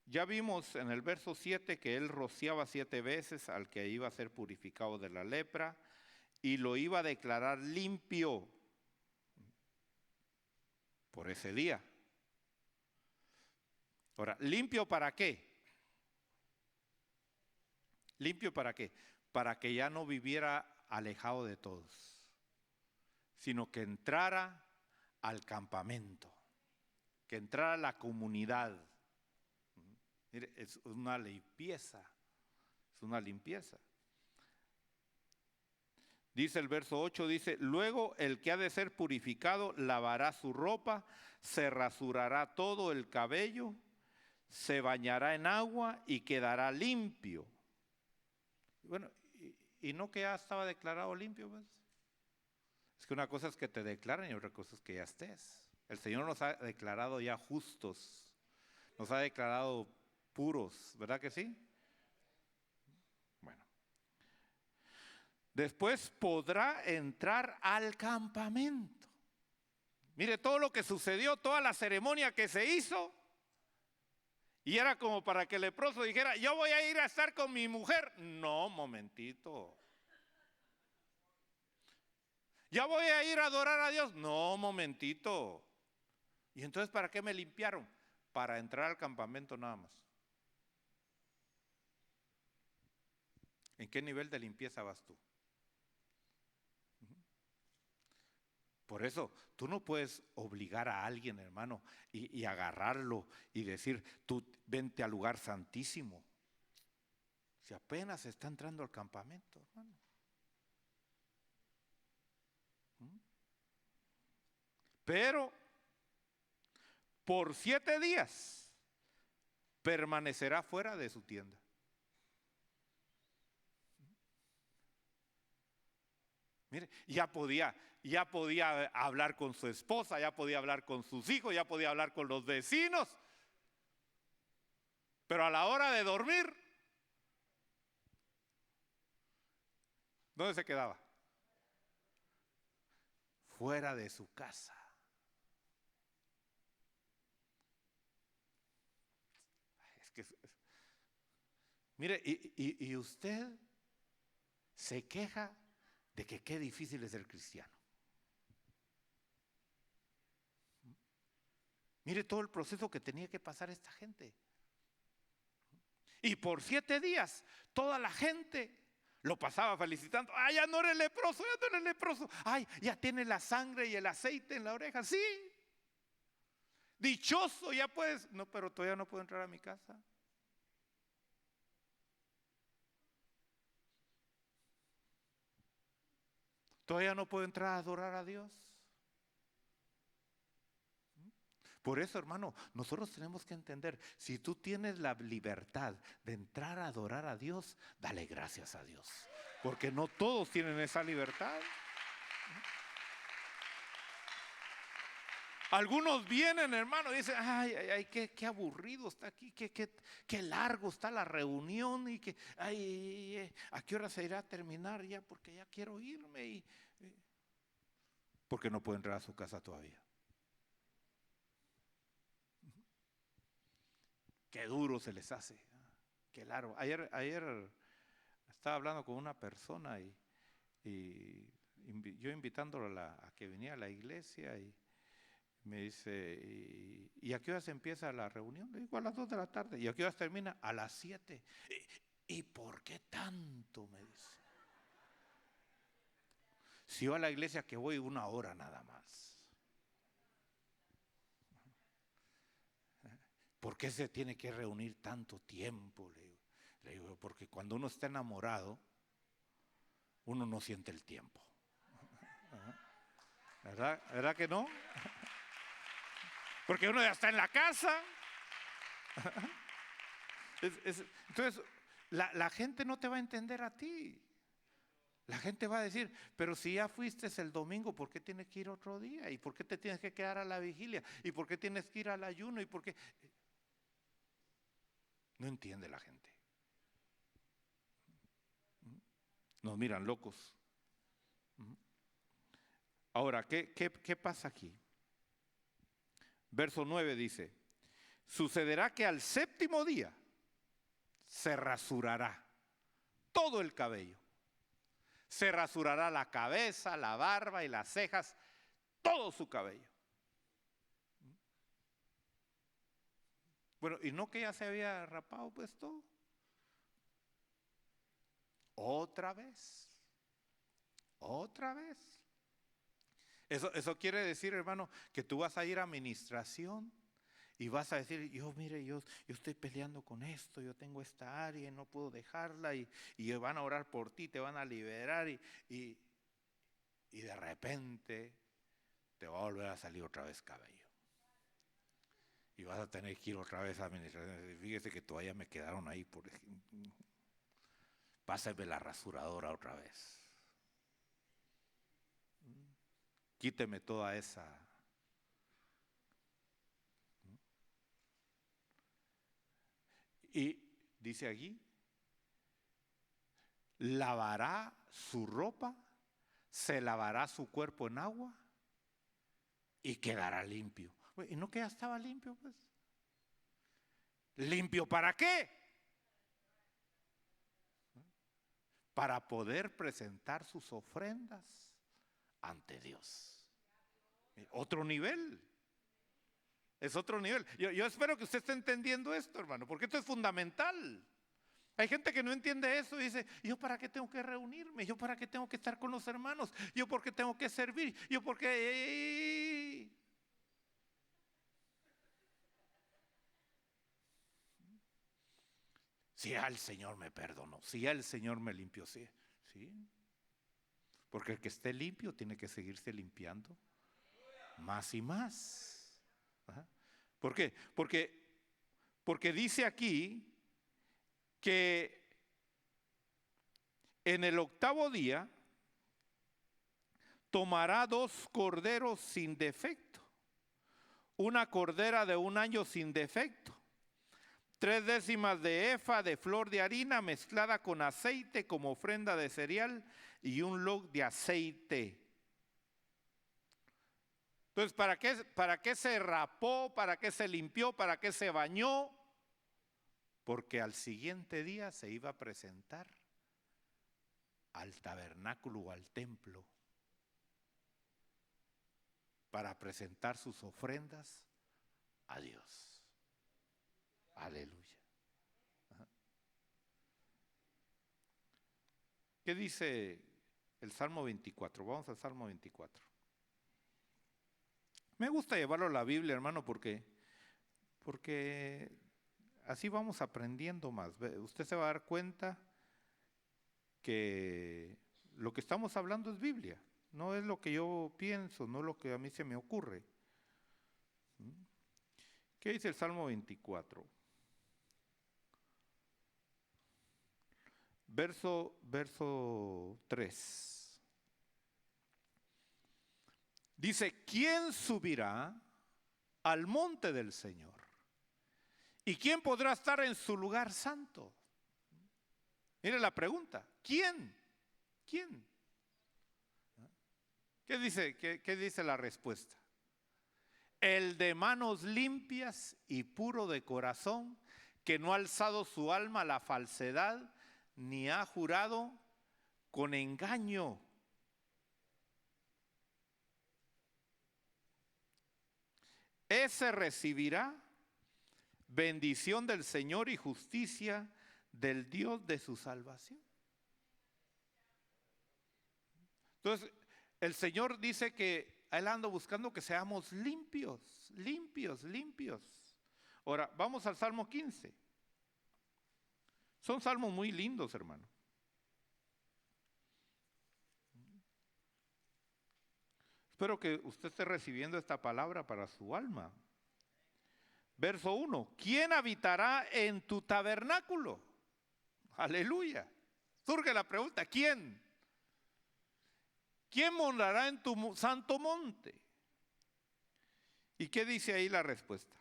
ya vimos en el verso 7 que él rociaba 7 veces al que iba a ser purificado de la lepra y lo iba a declarar limpio por ese día. Ahora, ¿limpio para qué? ¿Limpio para qué? Para que ya no viviera alejado de todos, sino que entrara al campamento, que entrara a la comunidad. Mire, es una limpieza, es una limpieza. Dice el verso 8, dice, luego el que ha de ser purificado lavará su ropa, se rasurará todo el cabello, se bañará en agua y quedará limpio. Bueno, y no que ya estaba declarado limpio, pues. Es que una cosa es que te declaren y otra cosa es que ya estés. El Señor nos ha declarado ya justos, nos ha declarado puros, ¿verdad que sí? Bueno. Después podrá entrar al campamento. Mire todo lo que sucedió, toda la ceremonia que se hizo. Y era como para que el leproso dijera, yo voy a ir a estar con mi mujer. No, momentito. ¿Ya voy a ir a adorar a Dios? No, momentito. ¿Y entonces para qué me limpiaron? Para entrar al campamento nada más. ¿En qué nivel de limpieza vas tú? Por eso, tú no puedes obligar a alguien, hermano, y agarrarlo y decir, tú vente al lugar santísimo. Si apenas está entrando al campamento, hermano. Pero por 7 días permanecerá fuera de su tienda. Mire, ya podía hablar con su esposa, ya podía hablar con sus hijos, ya podía hablar con los vecinos. Pero a la hora de dormir, ¿dónde se quedaba? Fuera de su casa. Es que, mire, y usted se queja de que qué difícil es ser cristiano. Mire todo el proceso que tenía que pasar esta gente. Y por 7 días, toda la gente lo pasaba felicitando. Ay, ya no eres leproso, ya no eres leproso. Ay, ya tiene la sangre y el aceite en la oreja. Sí. Dichoso, ya puedes. No, pero todavía no puedo entrar a mi casa. Todavía no puedo entrar a adorar a Dios. Por eso, hermano, nosotros tenemos que entender, si tú tienes la libertad de entrar a adorar a Dios, dale gracias a Dios. Porque no todos tienen esa libertad. Algunos vienen, hermano, y dicen, ay, qué aburrido está aquí, qué largo está la reunión y que, ¿a qué hora se irá a terminar ya? Porque ya quiero irme porque no puede entrar a su casa todavía. Qué duro se les hace, qué largo. Ayer estaba hablando con una persona y yo invitándola a que viniera a la iglesia y me dice, ¿y a qué hora se empieza la reunión? Le digo, a las 2 de la tarde. ¿Y a qué hora termina? A las 7. ¿Y por qué tanto? Me dice. Si yo a la iglesia que voy 1 hora nada más. ¿Por qué se tiene que reunir tanto tiempo? Le digo, porque cuando uno está enamorado, uno no siente el tiempo. ¿Verdad que no? Porque uno ya está en la casa. Entonces, la gente no te va a entender a ti. La gente va a decir, pero si ya fuiste el domingo, ¿por qué tienes que ir otro día? ¿Y por qué te tienes que quedar a la vigilia? ¿Y por qué tienes que ir al ayuno? ¿Y por qué? No entiende la gente. Nos miran locos. Ahora, ¿qué pasa aquí? Verso 9 dice, sucederá que al 7º día se rasurará todo el cabello. Se rasurará la cabeza, la barba y las cejas, todo su cabello. Bueno, ¿y no que ya se había rapado pues todo? Otra vez. Eso quiere decir, hermano, que tú vas a ir a administración y vas a decir, yo estoy peleando con esto, yo tengo esta área y no puedo dejarla y van a orar por ti, te van a liberar y de repente te va a volver a salir otra vez cabello. Y vas a tener que ir otra vez a administración. Fíjese que todavía me quedaron ahí. Pásame la rasuradora otra vez. Quíteme toda esa. Y dice aquí, lavará su ropa, se lavará su cuerpo en agua y quedará limpio. ¿Y no que ya estaba limpio pues? ¿Limpio para qué? Para poder presentar sus ofrendas ante Dios. Otro nivel. Es otro nivel. Yo espero que usted esté entendiendo esto, hermano, porque esto es fundamental. Hay gente que no entiende eso y dice, ¿yo para qué tengo que reunirme? ¿Yo para qué tengo que estar con los hermanos? ¿Yo por qué tengo que servir? ¿Yo por qué? Si ya el Señor me perdonó, si ya el Señor me limpió, sí. Porque el que esté limpio tiene que seguirse limpiando más y más. ¿Por qué? Porque dice aquí que en el 8º día tomará 2 corderos sin defecto, una cordera de 1 año sin defecto, 3 décimas de efa de flor de harina mezclada con aceite como ofrenda de cereal y un log de aceite. Entonces, ¿para qué se rapó? ¿Para qué se limpió? ¿Para qué se bañó? Porque al siguiente día se iba a presentar al tabernáculo o al templo para presentar sus ofrendas a Dios. Aleluya. Ajá. ¿Qué dice el Salmo 24? Vamos al Salmo 24. Me gusta llevarlo a la Biblia, hermano, porque así vamos aprendiendo más. Usted se va a dar cuenta que lo que estamos hablando es Biblia. No es lo que yo pienso, no es lo que a mí se me ocurre. ¿Qué dice el Salmo 24? Verso 3. Dice, ¿quién subirá al monte del Señor? ¿Y quién podrá estar en su lugar santo? Mire la pregunta, ¿quién? ¿Quién? ¿Qué dice la respuesta? El de manos limpias y puro de corazón, que no ha alzado su alma a la falsedad, ni ha jurado con engaño. Ese recibirá bendición del Señor y justicia del Dios de su salvación. Entonces, el Señor dice que Él anda buscando que seamos limpios, limpios, limpios. Ahora, vamos al Salmo 15. Son salmos muy lindos, hermano. Espero que usted esté recibiendo esta palabra para su alma. Verso 1. ¿Quién habitará en tu tabernáculo? Aleluya. Surge la pregunta, ¿quién? ¿Quién morará en tu santo monte? ¿Y qué dice ahí la respuesta?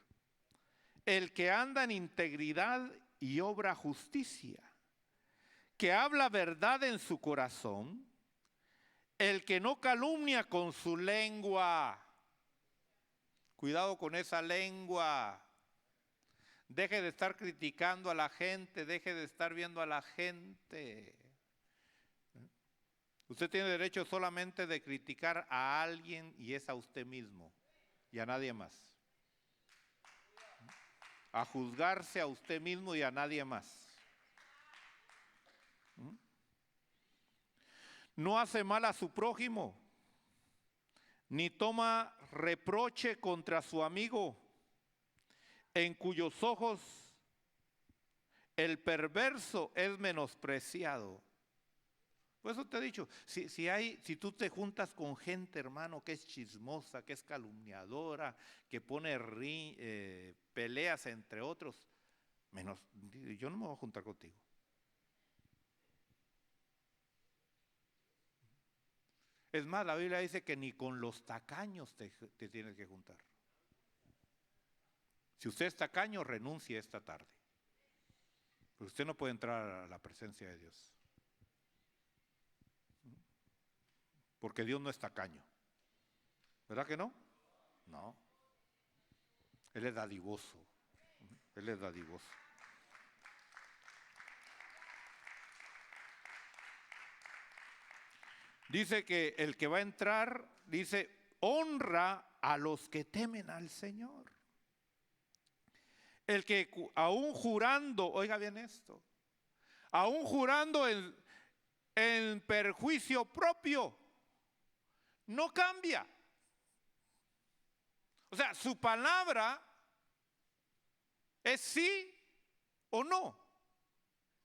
El que anda en integridad y obra justicia, que habla verdad en su corazón, el que no calumnia con su lengua. Cuidado con esa lengua. Deje de estar criticando a la gente, deje de estar viendo a la gente. Usted tiene derecho solamente de criticar a alguien y es a usted mismo y a nadie más. A juzgarse a usted mismo y a nadie más. No hace mal a su prójimo, ni toma reproche contra su amigo, en cuyos ojos el perverso es menospreciado. Por eso te he dicho, si tú te juntas con gente, hermano, que es chismosa, que es calumniadora, que pone peleas entre otros, yo no me voy a juntar contigo. Es más, la Biblia dice que ni con los tacaños te tienes que juntar. Si usted es tacaño, renuncie esta tarde. Porque usted no puede entrar a la presencia de Dios. Porque Dios no es tacaño. ¿Verdad que no? No. Él es dadivoso. Él es dadivoso. Dice que el que va a entrar, dice, honra a los que temen al Señor. El que aún jurando, oiga bien esto, aún jurando en perjuicio propio, no cambia. O sea, su palabra es sí o no.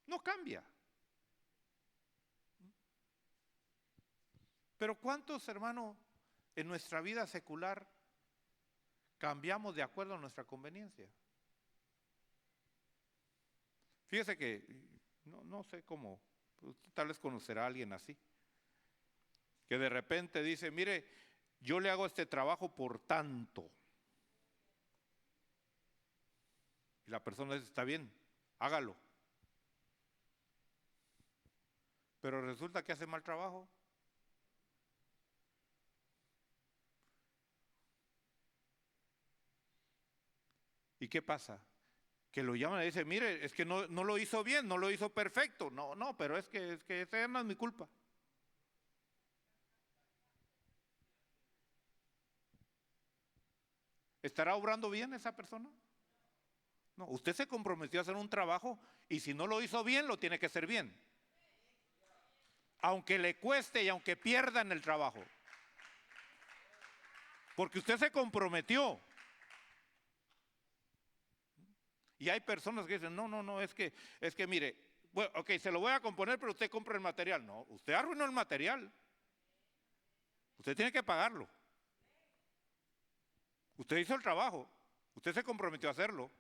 No cambia. Pero ¿cuántos, hermanos, en nuestra vida secular cambiamos de acuerdo a nuestra conveniencia? Fíjese que, no sé cómo, usted tal vez conocerá a alguien así, que de repente dice, mire, yo le hago este trabajo por tanto. Y la persona dice, está bien, hágalo. Pero resulta que hace mal trabajo. ¿Y qué pasa? que lo llaman y dicen, mire, es que no lo hizo bien, no lo hizo perfecto. No, pero es que esa no es mi culpa. ¿Estará obrando bien esa persona? No, usted se comprometió a hacer un trabajo y si no lo hizo bien, lo tiene que hacer bien. Aunque le cueste y aunque pierda en el trabajo. Porque usted se comprometió. Y hay personas que dicen, no, es que mire, bueno, ok, se lo voy a componer, pero usted compra el material. No, usted arruinó el material. Usted tiene que pagarlo. Usted hizo el trabajo. Usted se comprometió a hacerlo.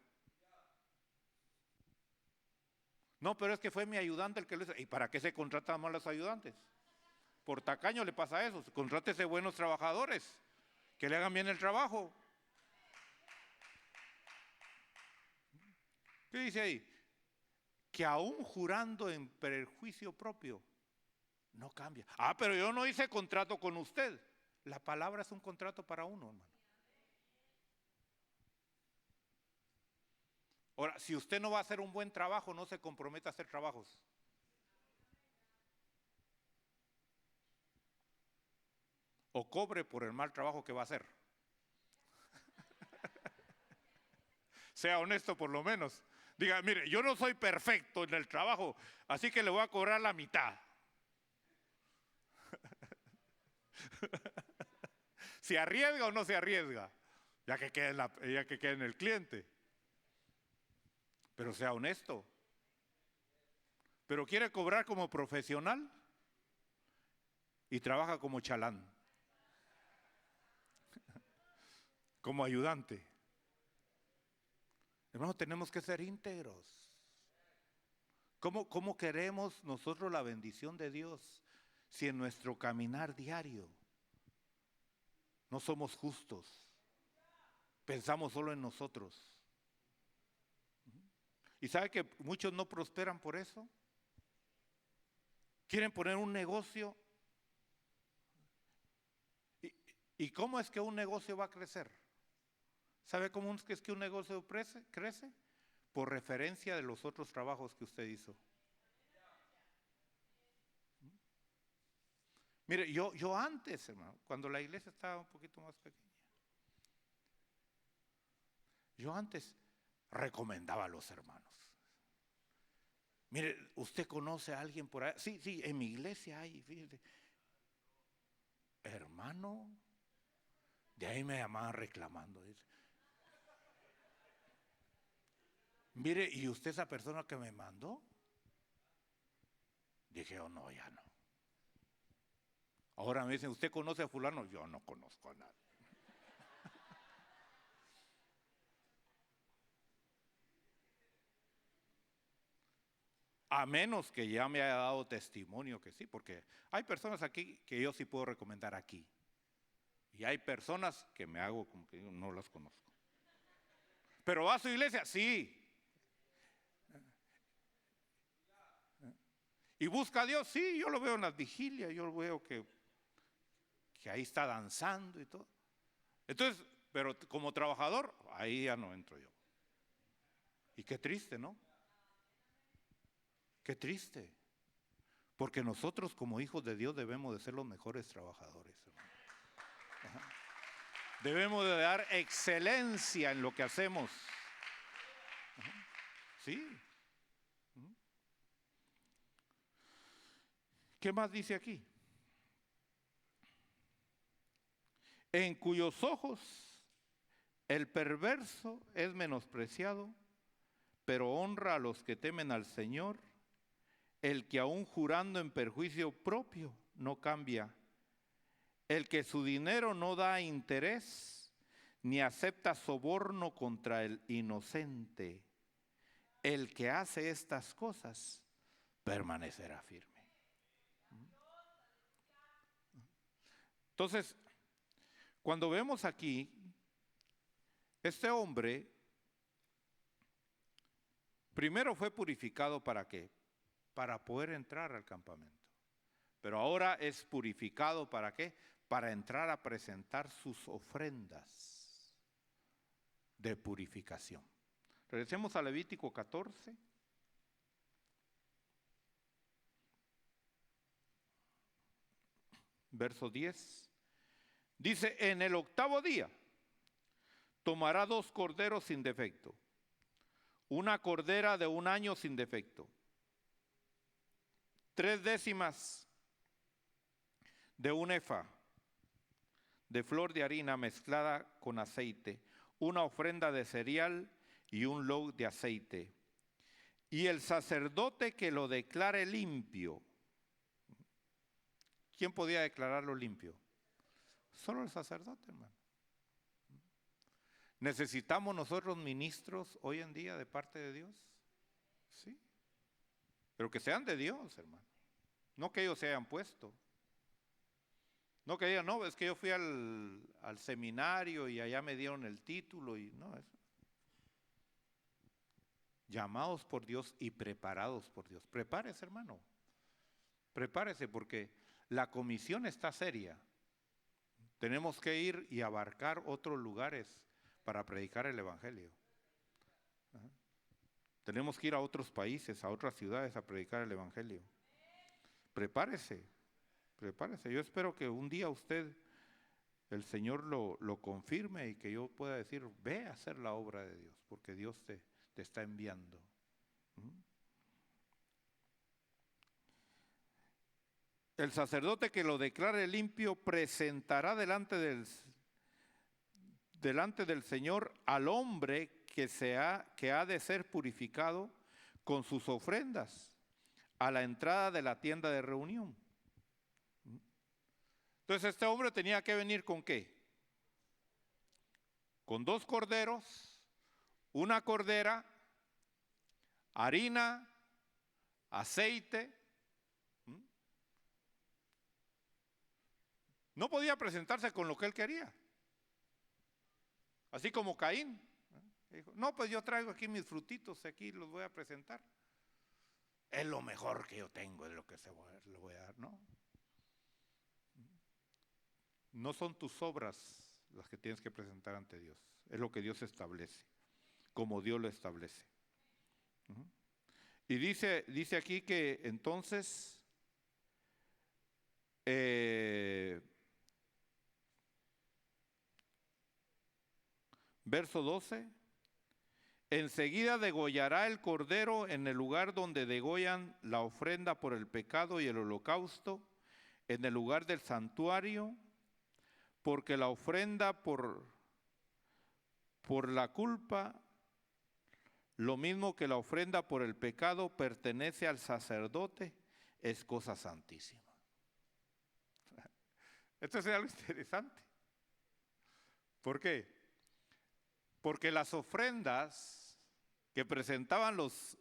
No, pero es que fue mi ayudante el que lo hizo. ¿Y para qué se contratan más los ayudantes? Por tacaño le pasa eso. Contrátese buenos trabajadores que le hagan bien el trabajo. ¿Qué dice ahí? Que aún jurando en perjuicio propio, no cambia. Ah, pero yo no hice contrato con usted. La palabra es un contrato para uno, hermano. Ahora, si usted no va a hacer un buen trabajo, no se comprometa a hacer trabajos. O cobre por el mal trabajo que va a hacer. Sea honesto por lo menos. Diga, mire, yo no soy perfecto en el trabajo, así que le voy a cobrar la mitad. ¿Se arriesga o no se arriesga? Ya que quede en el cliente. Pero sea honesto. Pero quiere cobrar como profesional y trabaja como chalán, como ayudante. Hermanos, tenemos que ser íntegros. ¿Cómo queremos nosotros la bendición de Dios si en nuestro caminar diario no somos justos? Pensamos solo en nosotros. ¿Y sabe que muchos no prosperan por eso? Quieren poner un negocio. ¿Y cómo es que un negocio va a crecer? ¿Sabe cómo es que un negocio crece? Por referencia de los otros trabajos que usted hizo. Mire, yo antes, hermano, cuando la iglesia estaba un poquito más pequeña, yo antes recomendaba a los hermanos. Mire, ¿usted conoce a alguien por ahí? Sí, en mi iglesia hay, fíjate. Hermano, de ahí me llamaban reclamando. Dice, mire, ¿y usted esa persona que me mandó? Dije, oh no, ya no. Ahora me dicen, ¿usted conoce a fulano? Yo no conozco a nadie. A menos que ya me haya dado testimonio que sí, porque hay personas aquí que yo sí puedo recomendar aquí. Y hay personas que me hago como que yo no las conozco. ¿Pero va a su iglesia? Sí. ¿Y busca a Dios? Sí, yo lo veo en las vigilias, yo lo veo que ahí está danzando y todo. Entonces, pero como trabajador, ahí ya no entro yo. Y qué triste, ¿no? Qué triste. Porque nosotros como hijos de Dios debemos de ser los mejores trabajadores, hermano. Ajá. Debemos de dar excelencia en lo que hacemos. Ajá. Sí. ¿Qué más dice aquí? En cuyos ojos el perverso es menospreciado, pero honra a los que temen al Señor, el que aún jurando en perjuicio propio no cambia, el que su dinero no da interés, ni acepta soborno contra el inocente, el que hace estas cosas permanecerá firme. Entonces, cuando vemos aquí, este hombre primero fue purificado ¿para qué? Para poder entrar al campamento. Pero ahora es purificado ¿para qué? Para entrar a presentar sus ofrendas de purificación. Regresemos a Levítico 14. Verso 10. Dice, en el 8º día tomará 2 corderos sin defecto, una cordera de 1 año sin defecto, 3 décimas de un efa de flor de harina mezclada con aceite, una ofrenda de cereal y un log de aceite. Y el sacerdote que lo declare limpio. ¿Quién podía declararlo limpio? Solo el sacerdote, hermano. ¿Necesitamos nosotros ministros hoy en día de parte de Dios? Sí. Pero que sean de Dios, hermano. No que ellos se hayan puesto. No que digan, no, es que yo fui al seminario y allá me dieron el título. Y no, eso. Llamados por Dios y preparados por Dios. Prepárese, hermano. Prepárese porque la comisión está seria. Tenemos que ir y abarcar otros lugares para predicar el evangelio. Tenemos que ir a otros países, a otras ciudades a predicar el evangelio. Prepárese, prepárese. Yo espero que un día usted, el Señor lo confirme y que yo pueda decir, ve a hacer la obra de Dios, porque Dios te está enviando. El sacerdote que lo declare limpio presentará delante del Señor al hombre que ha de ser purificado con sus ofrendas a la entrada de la tienda de reunión. Entonces este hombre tenía que venir ¿con qué? Con 2 corderos, 1 cordera, harina, aceite. No podía presentarse con lo que él quería. Así como Caín. Dijo, no, pues yo traigo aquí mis frutitos, aquí los voy a presentar. Es lo mejor que yo tengo, es lo que le voy a dar, ¿no? No son tus obras las que tienes que presentar ante Dios. Es lo que Dios establece, como Dios lo establece. Y dice aquí que entonces verso 12, enseguida degollará el cordero en el lugar donde degollan la ofrenda por el pecado y el holocausto, en el lugar del santuario, porque la ofrenda por la culpa, lo mismo que la ofrenda por el pecado, pertenece al sacerdote, es cosa santísima. Esto es algo interesante. ¿Por qué? Porque las ofrendas que presentaban los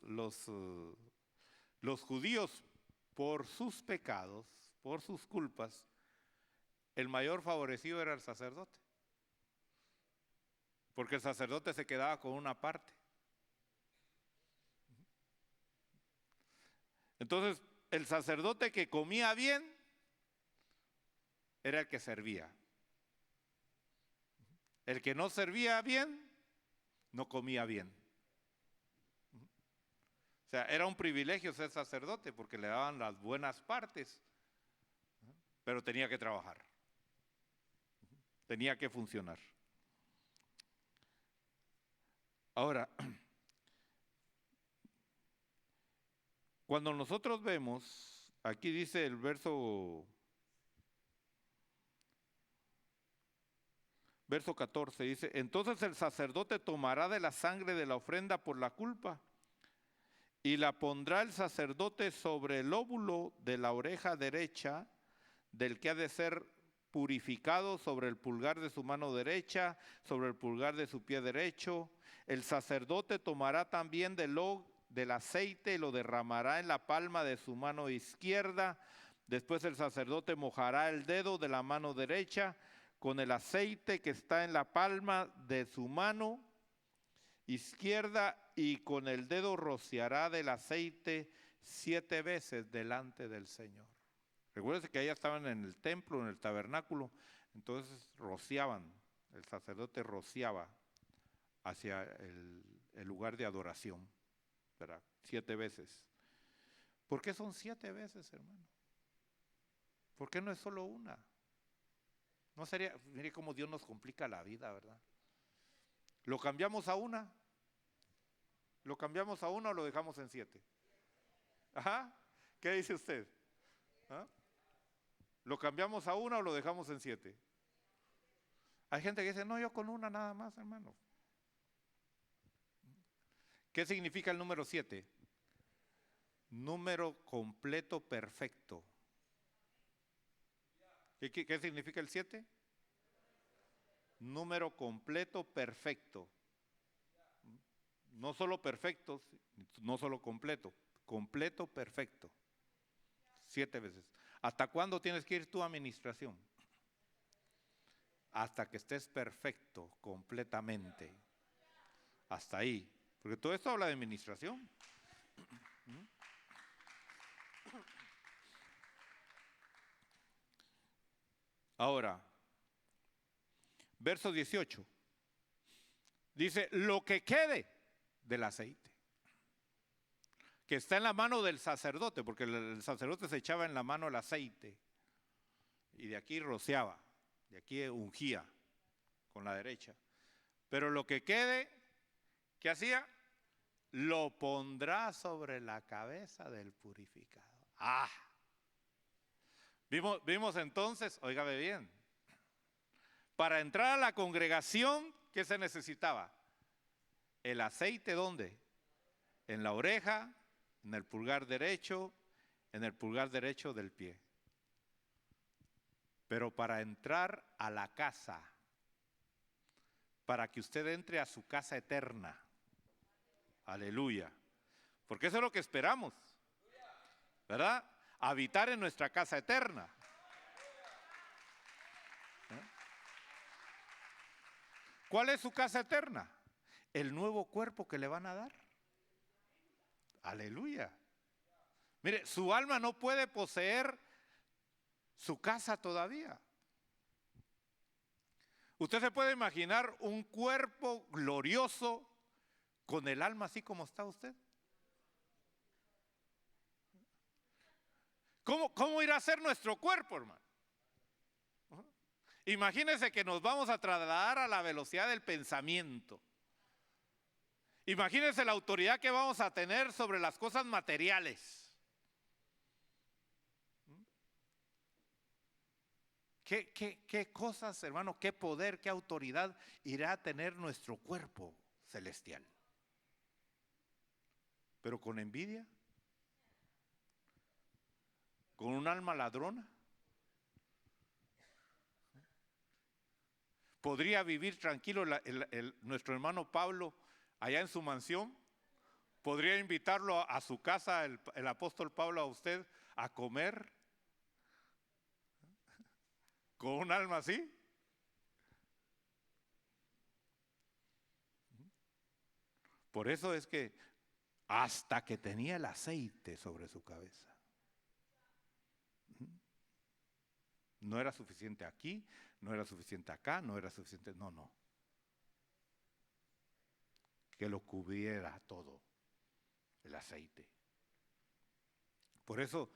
judíos por sus pecados, por sus culpas, el mayor favorecido era el sacerdote. Porque el sacerdote se quedaba con una parte. Entonces, el sacerdote que comía bien era el que servía. El que no servía bien, no comía bien. O sea, era un privilegio ser sacerdote porque le daban las buenas partes, pero tenía que trabajar. Tenía que funcionar. Ahora, cuando nosotros vemos, aquí dice el verso 14, dice, entonces el sacerdote tomará de la sangre de la ofrenda por la culpa y la pondrá el sacerdote sobre el lóbulo de la oreja derecha del que ha de ser purificado, sobre el pulgar de su mano derecha, sobre el pulgar de su pie derecho. El sacerdote tomará también del aceite y lo derramará en la palma de su mano izquierda. Después el sacerdote mojará el dedo de la mano derecha con el aceite que está en la palma de su mano izquierda y con el dedo rociará del aceite 7 veces delante del Señor. Recuérdense que allá estaban en el templo, en el tabernáculo, entonces rociaban, el sacerdote rociaba hacia el lugar de adoración, ¿verdad? 7 veces. ¿Por qué son 7 veces, hermano? ¿Por qué no es solo una? No sería, mire cómo Dios nos complica la vida, ¿verdad? ¿Lo cambiamos a una? ¿Lo cambiamos a una o lo dejamos en 7? Ajá. ¿Qué dice usted? ¿Ah? ¿Lo cambiamos a una o lo dejamos en 7? Hay gente que dice, no, yo con una nada más, hermano. ¿Qué significa el número 7? Número completo perfecto. ¿Qué significa el 7? Número completo perfecto. No solo perfecto, no solo completo, completo perfecto. 7 veces. ¿Hasta cuándo tienes que ir tú a administración? Hasta que estés perfecto, completamente. Hasta ahí. Porque todo esto habla de administración. Ahora, verso 18. Dice, lo que quede del aceite, que está en la mano del sacerdote, porque el sacerdote se echaba en la mano el aceite, y de aquí rociaba, de aquí ungía con la derecha. Pero lo que quede, ¿qué hacía? Lo pondrá sobre la cabeza del purificado. ¡Ah! Vimos entonces, óigame bien, para entrar a la congregación, ¿qué se necesitaba? El aceite, ¿dónde? En la oreja, en el pulgar derecho, en el pulgar derecho del pie. Pero para entrar a la casa, para que usted entre a su casa eterna, aleluya, porque eso es lo que esperamos, ¿verdad? Habitar en nuestra casa eterna. ¿Cuál es su casa eterna? El nuevo cuerpo que le van a dar. Aleluya. Mire, su alma no puede poseer su casa todavía. Usted se puede imaginar un cuerpo glorioso con el alma así como está usted. ¿Cómo irá a ser nuestro cuerpo, hermano? Imagínese que nos vamos a trasladar a la velocidad del pensamiento. Imagínese la autoridad que vamos a tener sobre las cosas materiales. ¿Qué cosas, hermano, qué poder, qué autoridad irá a tener nuestro cuerpo celestial? Pero con envidia, con un alma ladrona. ¿Podría vivir tranquilo nuestro hermano Pablo allá en su mansión? ¿Podría invitarlo a su casa el apóstol Pablo a usted a comer con un alma así? Por eso es que hasta que tenía el aceite sobre su cabeza. No era suficiente aquí, no era suficiente acá, no era suficiente, no. Que lo cubriera todo el aceite. Por eso,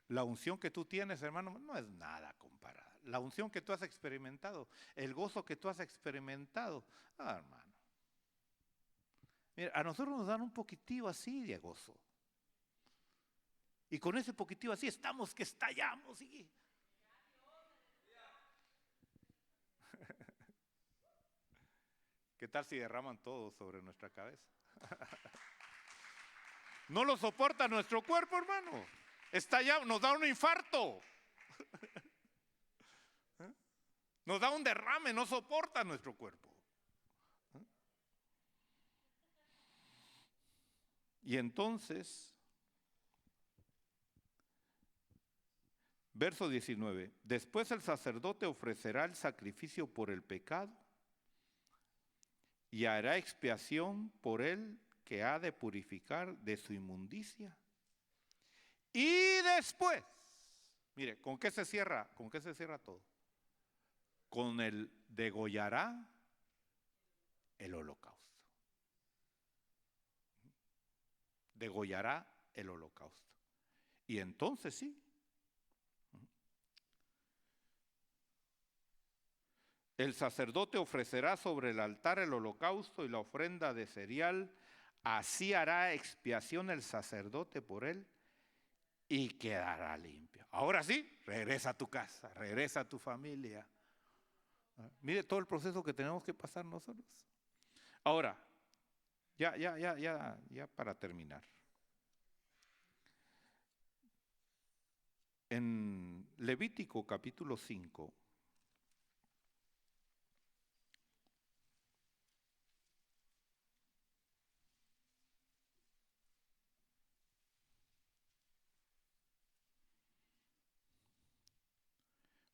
la unción que tú tienes, hermano, no es nada comparada. La unción que tú has experimentado, el gozo que tú has experimentado, hermano. Mira, a nosotros nos dan un poquitivo así de gozo. Y con ese poquitivo así estamos que estallamos. ¿Qué tal si derraman todo sobre nuestra cabeza? No lo soporta nuestro cuerpo, hermano. Estallamos, nos da un infarto. Nos da un derrame, no soporta nuestro cuerpo. Y entonces, verso 19, después el sacerdote ofrecerá el sacrificio por el pecado y hará expiación por él que ha de purificar de su inmundicia. Y después, mire, ¿con qué se cierra? ¿Con qué se cierra todo? Con el degollará el holocausto. degollará el holocausto. Y entonces sí. El sacerdote ofrecerá sobre el altar el holocausto y la ofrenda de cereal. Así hará expiación el sacerdote por él y quedará limpio. Ahora sí, regresa a tu casa, regresa a tu familia. Mire todo el proceso que tenemos que pasar nosotros. Ahora, ya para terminar. En Levítico capítulo 5,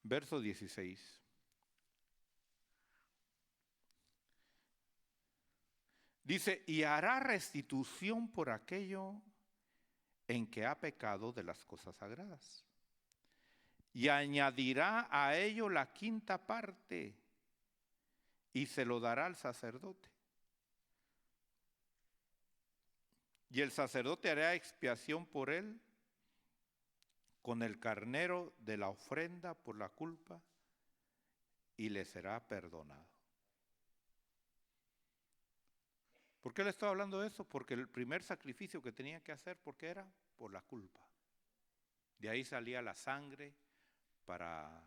verso 16. Dice, y hará restitución por aquello en que ha pecado de las cosas sagradas. Y añadirá a ello la quinta parte y se lo dará al sacerdote. Y el sacerdote hará expiación por él con el carnero de la ofrenda por la culpa y le será perdonado. ¿Por qué le estoy hablando de eso? Porque el primer sacrificio que tenía que hacer, ¿por qué era? Por la culpa. De ahí salía la sangre para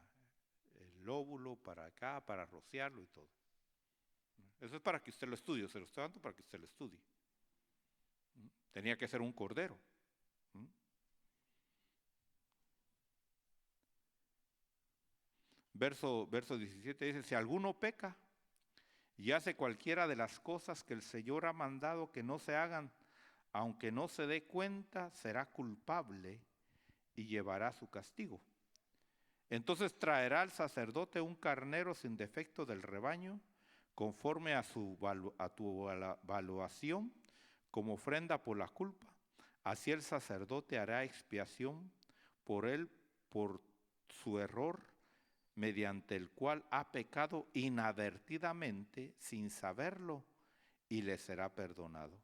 el lóbulo, para acá, para rociarlo y todo. Eso es para que usted lo estudie, se lo estoy dando para que usted lo estudie. Tenía que ser un cordero. Verso 17 dice, si alguno peca y hace cualquiera de las cosas que el Señor ha mandado que no se hagan, aunque no se dé cuenta, será culpable y llevará su castigo. Entonces traerá al sacerdote un carnero sin defecto del rebaño, conforme a tu valuación, como ofrenda por la culpa. Así el sacerdote hará expiación por él, por su error, mediante el cual ha pecado inadvertidamente, sin saberlo, y le será perdonado.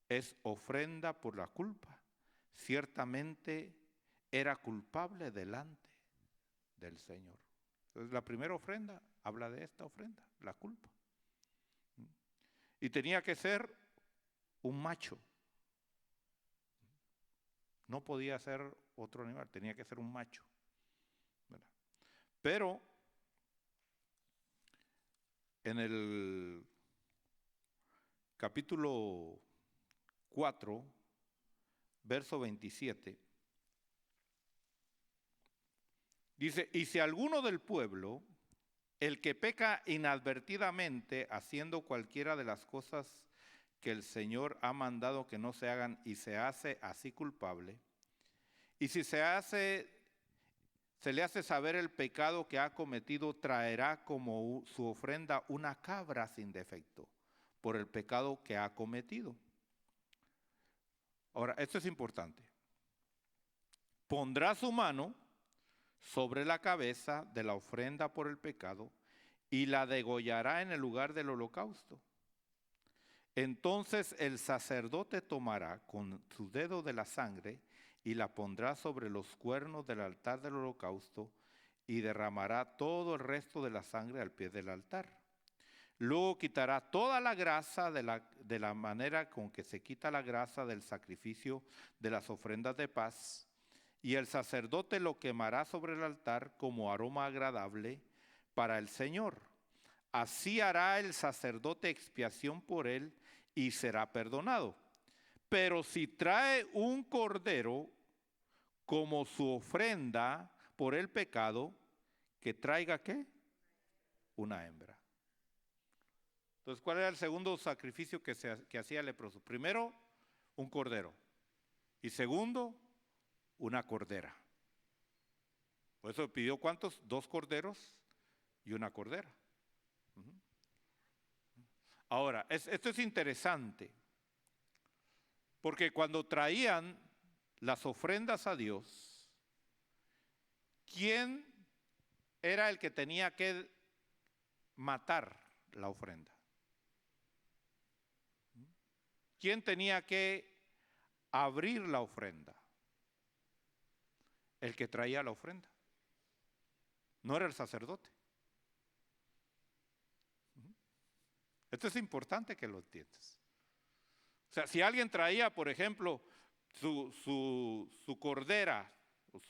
Es ofrenda por la culpa. Ciertamente era culpable delante del Señor. Entonces la primera ofrenda habla de esta ofrenda, la culpa. Y tenía que ser un macho. No podía ser otro animal, tenía que ser un macho. ¿Verdad? Pero en el capítulo 4, verso 27, dice, y si alguno del pueblo, el que peca inadvertidamente haciendo cualquiera de las cosas que el Señor ha mandado que no se hagan y se hace así culpable, y si se le hace saber el pecado que ha cometido, traerá como su ofrenda una cabra sin defecto por el pecado que ha cometido. Ahora, esto es importante. Pondrá su mano sobre la cabeza de la ofrenda por el pecado y la degollará en el lugar del holocausto. Entonces el sacerdote tomará con su dedo de la sangre y la pondrá sobre los cuernos del altar del holocausto y derramará todo el resto de la sangre al pie del altar. Luego quitará toda la grasa de la manera con que se quita la grasa del sacrificio de las ofrendas de paz, y el sacerdote lo quemará sobre el altar como aroma agradable para el Señor. Así hará el sacerdote expiación por él y será perdonado. Pero si trae un cordero como su ofrenda por el pecado, que traiga ¿qué? Una hembra. Entonces, ¿cuál era el segundo sacrificio que hacía el leproso? Primero, un cordero. Y segundo, una cordera. Por eso pidió ¿cuántos? 2 corderos y una cordera. Ahora, esto es interesante, porque cuando traían las ofrendas a Dios, ¿quién era el que tenía que matar la ofrenda? ¿quién tenía que abrir la ofrenda? El que traía la ofrenda. No era el sacerdote. Esto es importante que lo entiendas. O sea, si alguien traía, por ejemplo, su cordera o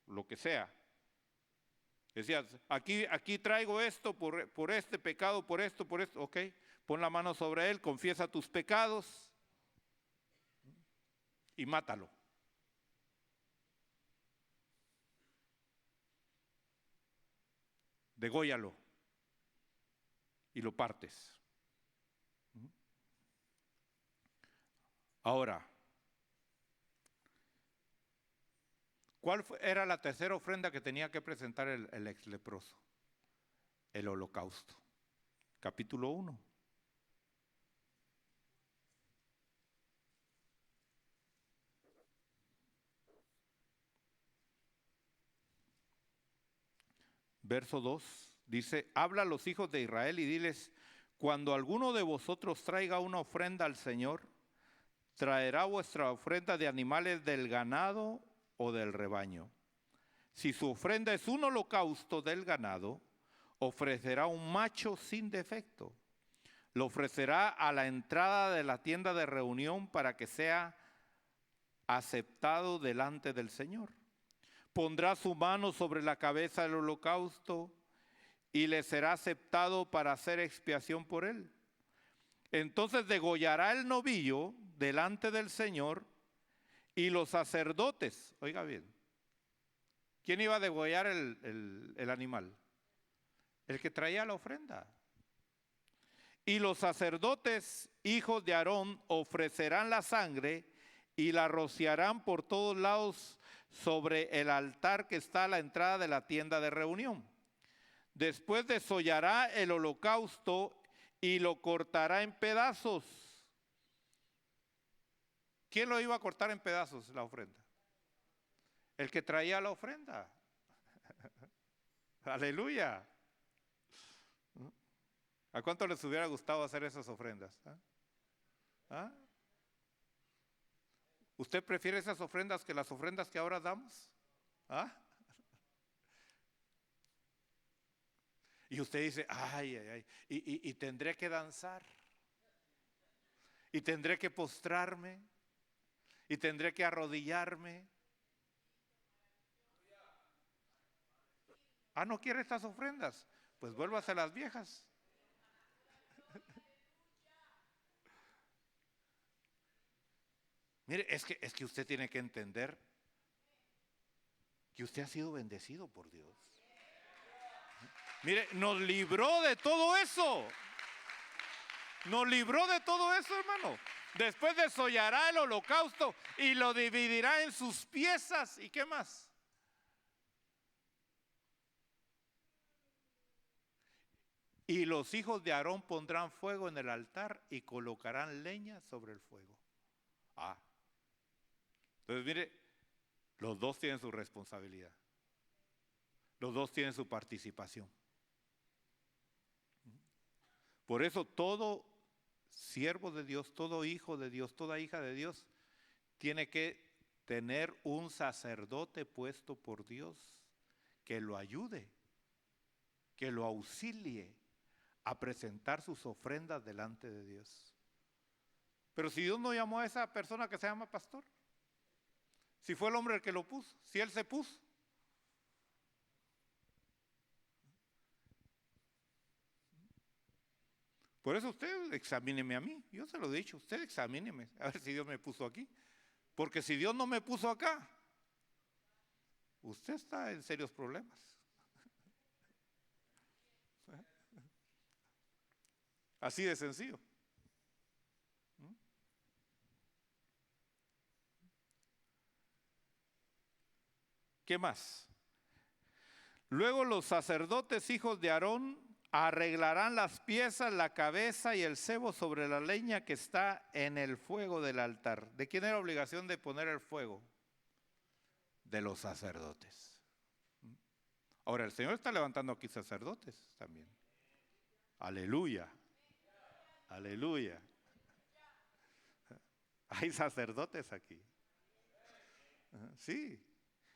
lo que sea, decía, aquí traigo esto por este pecado, por esto, ok, pon la mano sobre él, confiesa tus pecados y mátalo. Dególlalo y lo partes. Ahora, ¿cuál era la tercera ofrenda que tenía que presentar el ex leproso? El holocausto. Capítulo 1. Verso 2 dice, habla a los hijos de Israel y diles, cuando alguno de vosotros traiga una ofrenda al Señor, traerá vuestra ofrenda de animales del ganado o del rebaño. Si su ofrenda es un holocausto del ganado, ofrecerá un macho sin defecto. Lo ofrecerá a la entrada de la tienda de reunión para que sea aceptado delante del Señor. Pondrá su mano sobre la cabeza del holocausto y le será aceptado para hacer expiación por él. Entonces degollará el novillo delante del Señor y los sacerdotes, oiga bien, ¿quién iba a degollar el animal? El que traía la ofrenda. Y los sacerdotes, hijos de Aarón, ofrecerán la sangre y la rociarán por todos lados sobre el altar que está a la entrada de la tienda de reunión. Después desollará el holocausto y lo cortará en pedazos. ¿Quién lo iba a cortar en pedazos la ofrenda? El que traía la ofrenda. Aleluya. ¿A cuánto les hubiera gustado hacer esas ofrendas? ¿Ah? ¿Usted prefiere esas ofrendas que las ofrendas que ahora damos? ¿Ah? Y usted dice, ay, y tendré que danzar, y tendré que postrarme, y tendré que arrodillarme. ¿No quiere estas ofrendas? Pues vuélvase a las viejas. Mire, es que usted tiene que entender que usted ha sido bendecido por Dios. Mire, nos libró de todo eso. Nos libró de todo eso, hermano. Después desollará el holocausto y lo dividirá en sus piezas. ¿Y qué más? Y los hijos de Aarón pondrán fuego en el altar y colocarán leña sobre el fuego. Entonces, mire, los dos tienen su responsabilidad. Los dos tienen su participación. Por eso todo siervo de Dios, todo hijo de Dios, toda hija de Dios, tiene que tener un sacerdote puesto por Dios que lo ayude, que lo auxilie a presentar sus ofrendas delante de Dios. Pero si Dios no llamó a esa persona que se llama pastor, si fue el hombre el que lo puso, si él se puso. Por eso usted examíneme a mí, yo se lo he dicho, usted examíneme, a ver si Dios me puso aquí. Porque si Dios no me puso acá, usted está en serios problemas. Así de sencillo. ¿Qué más? Luego los sacerdotes hijos de Aarón arreglarán las piezas, la cabeza y el cebo sobre la leña que está en el fuego del altar. ¿De quién era obligación de poner el fuego? De los sacerdotes. Ahora el Señor está levantando aquí sacerdotes también. Aleluya. Aleluya. Hay sacerdotes aquí. Sí.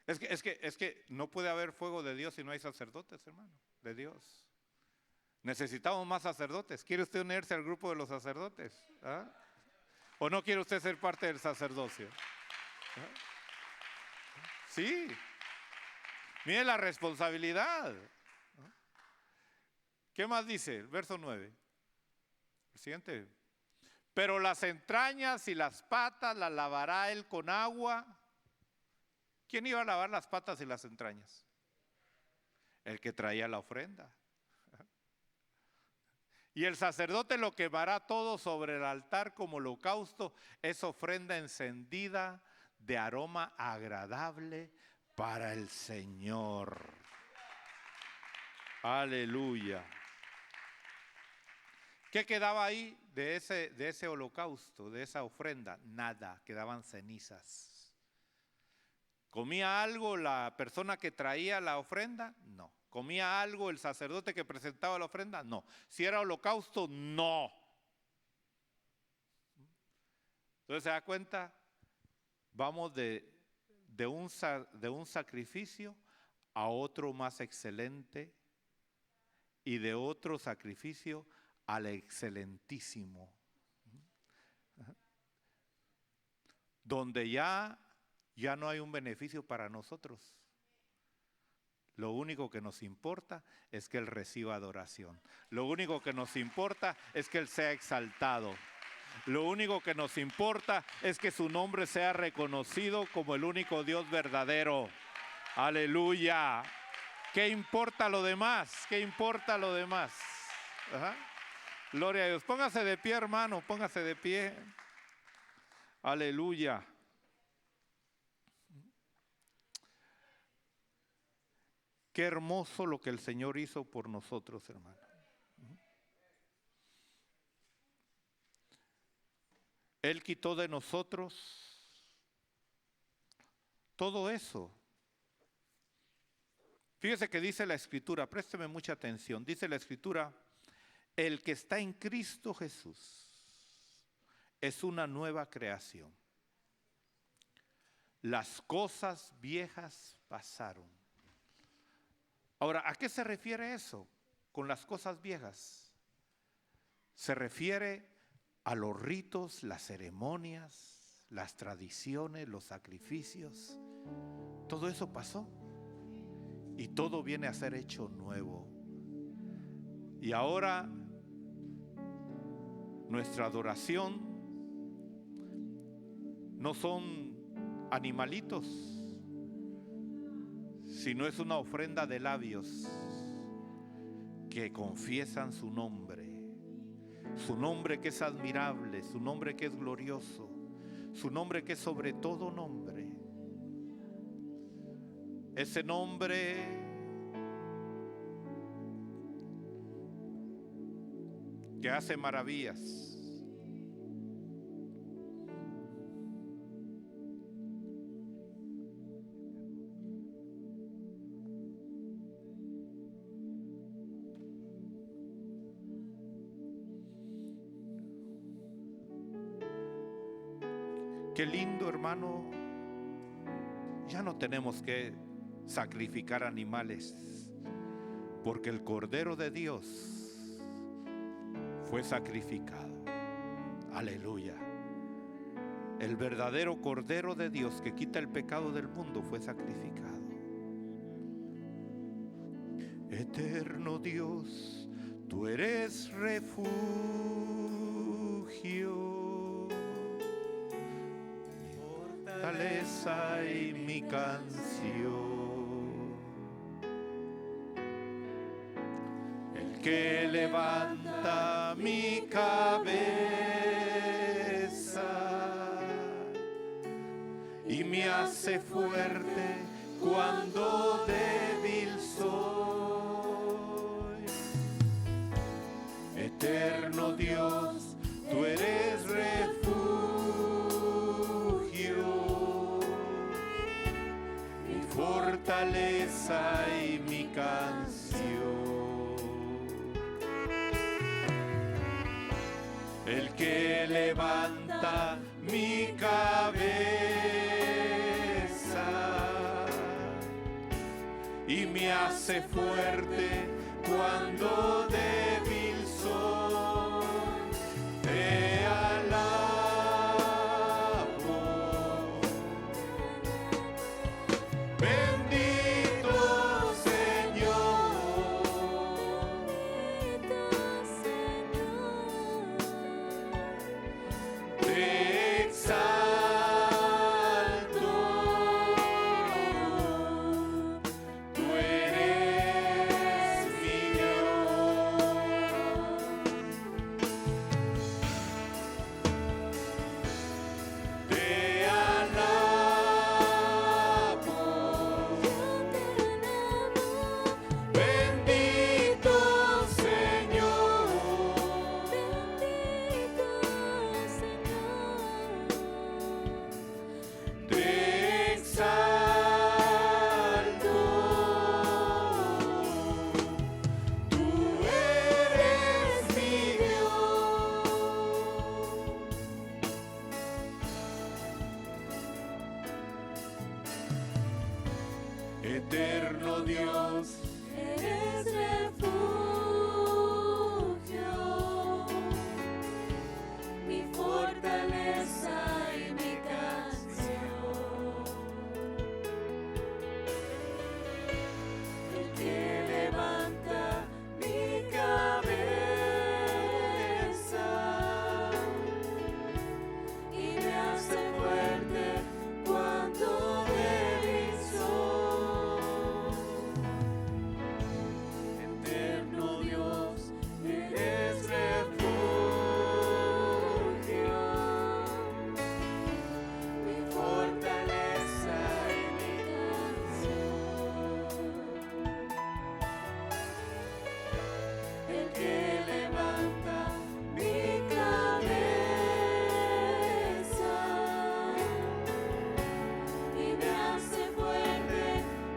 Es que no puede haber fuego de Dios si no hay sacerdotes, hermano, de Dios. Necesitamos más sacerdotes. ¿Quiere usted unirse al grupo de los sacerdotes? ¿Ah? ¿O no quiere usted ser parte del sacerdocio? ¿Ah? Sí. Mire la responsabilidad. ¿Qué más dice? El verso 9. El siguiente. Pero las entrañas y las patas las lavará él con agua. ¿Quién iba a lavar las patas y las entrañas? El que traía la ofrenda. Y el sacerdote lo quemará todo sobre el altar como holocausto. Es ofrenda encendida de aroma agradable para el Señor. Aleluya. ¿Qué quedaba ahí de ese holocausto, de esa ofrenda? Nada, quedaban cenizas. ¿Comía algo la persona que traía la ofrenda? No. ¿Comía algo el sacerdote que presentaba la ofrenda? No. Si era holocausto, no. Entonces, ¿se da cuenta? Vamos de un sacrificio a otro más excelente y de otro sacrificio al excelentísimo. Donde ya no hay un beneficio para nosotros. Lo único que nos importa es que Él reciba adoración. Lo único que nos importa es que Él sea exaltado. Lo único que nos importa es que su nombre sea reconocido como el único Dios verdadero. Aleluya. ¿Qué importa lo demás? ¿Qué importa lo demás? Ajá. Gloria a Dios. Póngase de pie, hermano, póngase de pie. Aleluya. Qué hermoso lo que el Señor hizo por nosotros, hermano. Él quitó de nosotros todo eso. Fíjese que dice la Escritura, présteme mucha atención, dice la Escritura, el que está en Cristo Jesús es una nueva creación. Las cosas viejas pasaron. Ahora, ¿a qué se refiere eso con las cosas viejas? Se refiere a los ritos, las ceremonias, las tradiciones, los sacrificios. Todo eso pasó y todo viene a ser hecho nuevo. Y ahora nuestra adoración no son animalitos, sino es una ofrenda de labios que confiesan su nombre que es admirable, su nombre que es glorioso, su nombre que es sobre todo nombre. Ese nombre que hace maravillas. Qué lindo, hermano. Ya no tenemos que sacrificar animales, porque el Cordero de Dios fue sacrificado. Aleluya. El verdadero Cordero de Dios que quita el pecado del mundo fue sacrificado. Eterno Dios, tú eres refugio, fortaleza y mi canción, el que levanta mi cabeza y me hace fuerte cuando débil soy. Eterno Dios, tú eres refugio, mi fortaleza y mi canción, el que levanta mi hace fuerte cuando débil soy. Te alabo. Bendito Señor. Te exalto. Tú eres mi Dios. Te alabo. Bendito Señor. Te exalto. Tú eres mi Dios. Eterno Dios, Eres refugio, mi fortaleza y mi canción, el que levanta mi cabeza y me hace fuerte cuando débil soy. Eterno Dios, eres refugio, mi fortaleza y mi canción, el que levanta mi cabeza y me hace fuerte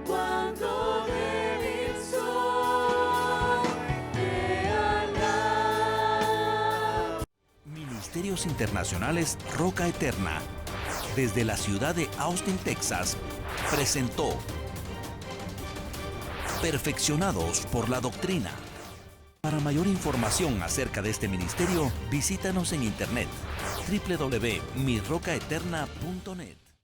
cuando débil soy. Te alabo. Ministerios Internacionales Roca Eterna, desde la ciudad de Austin, Texas, presentó Perfeccionados por la Doctrina. Para mayor información acerca de este ministerio, visítanos en internet www.mirrocaeterna.net.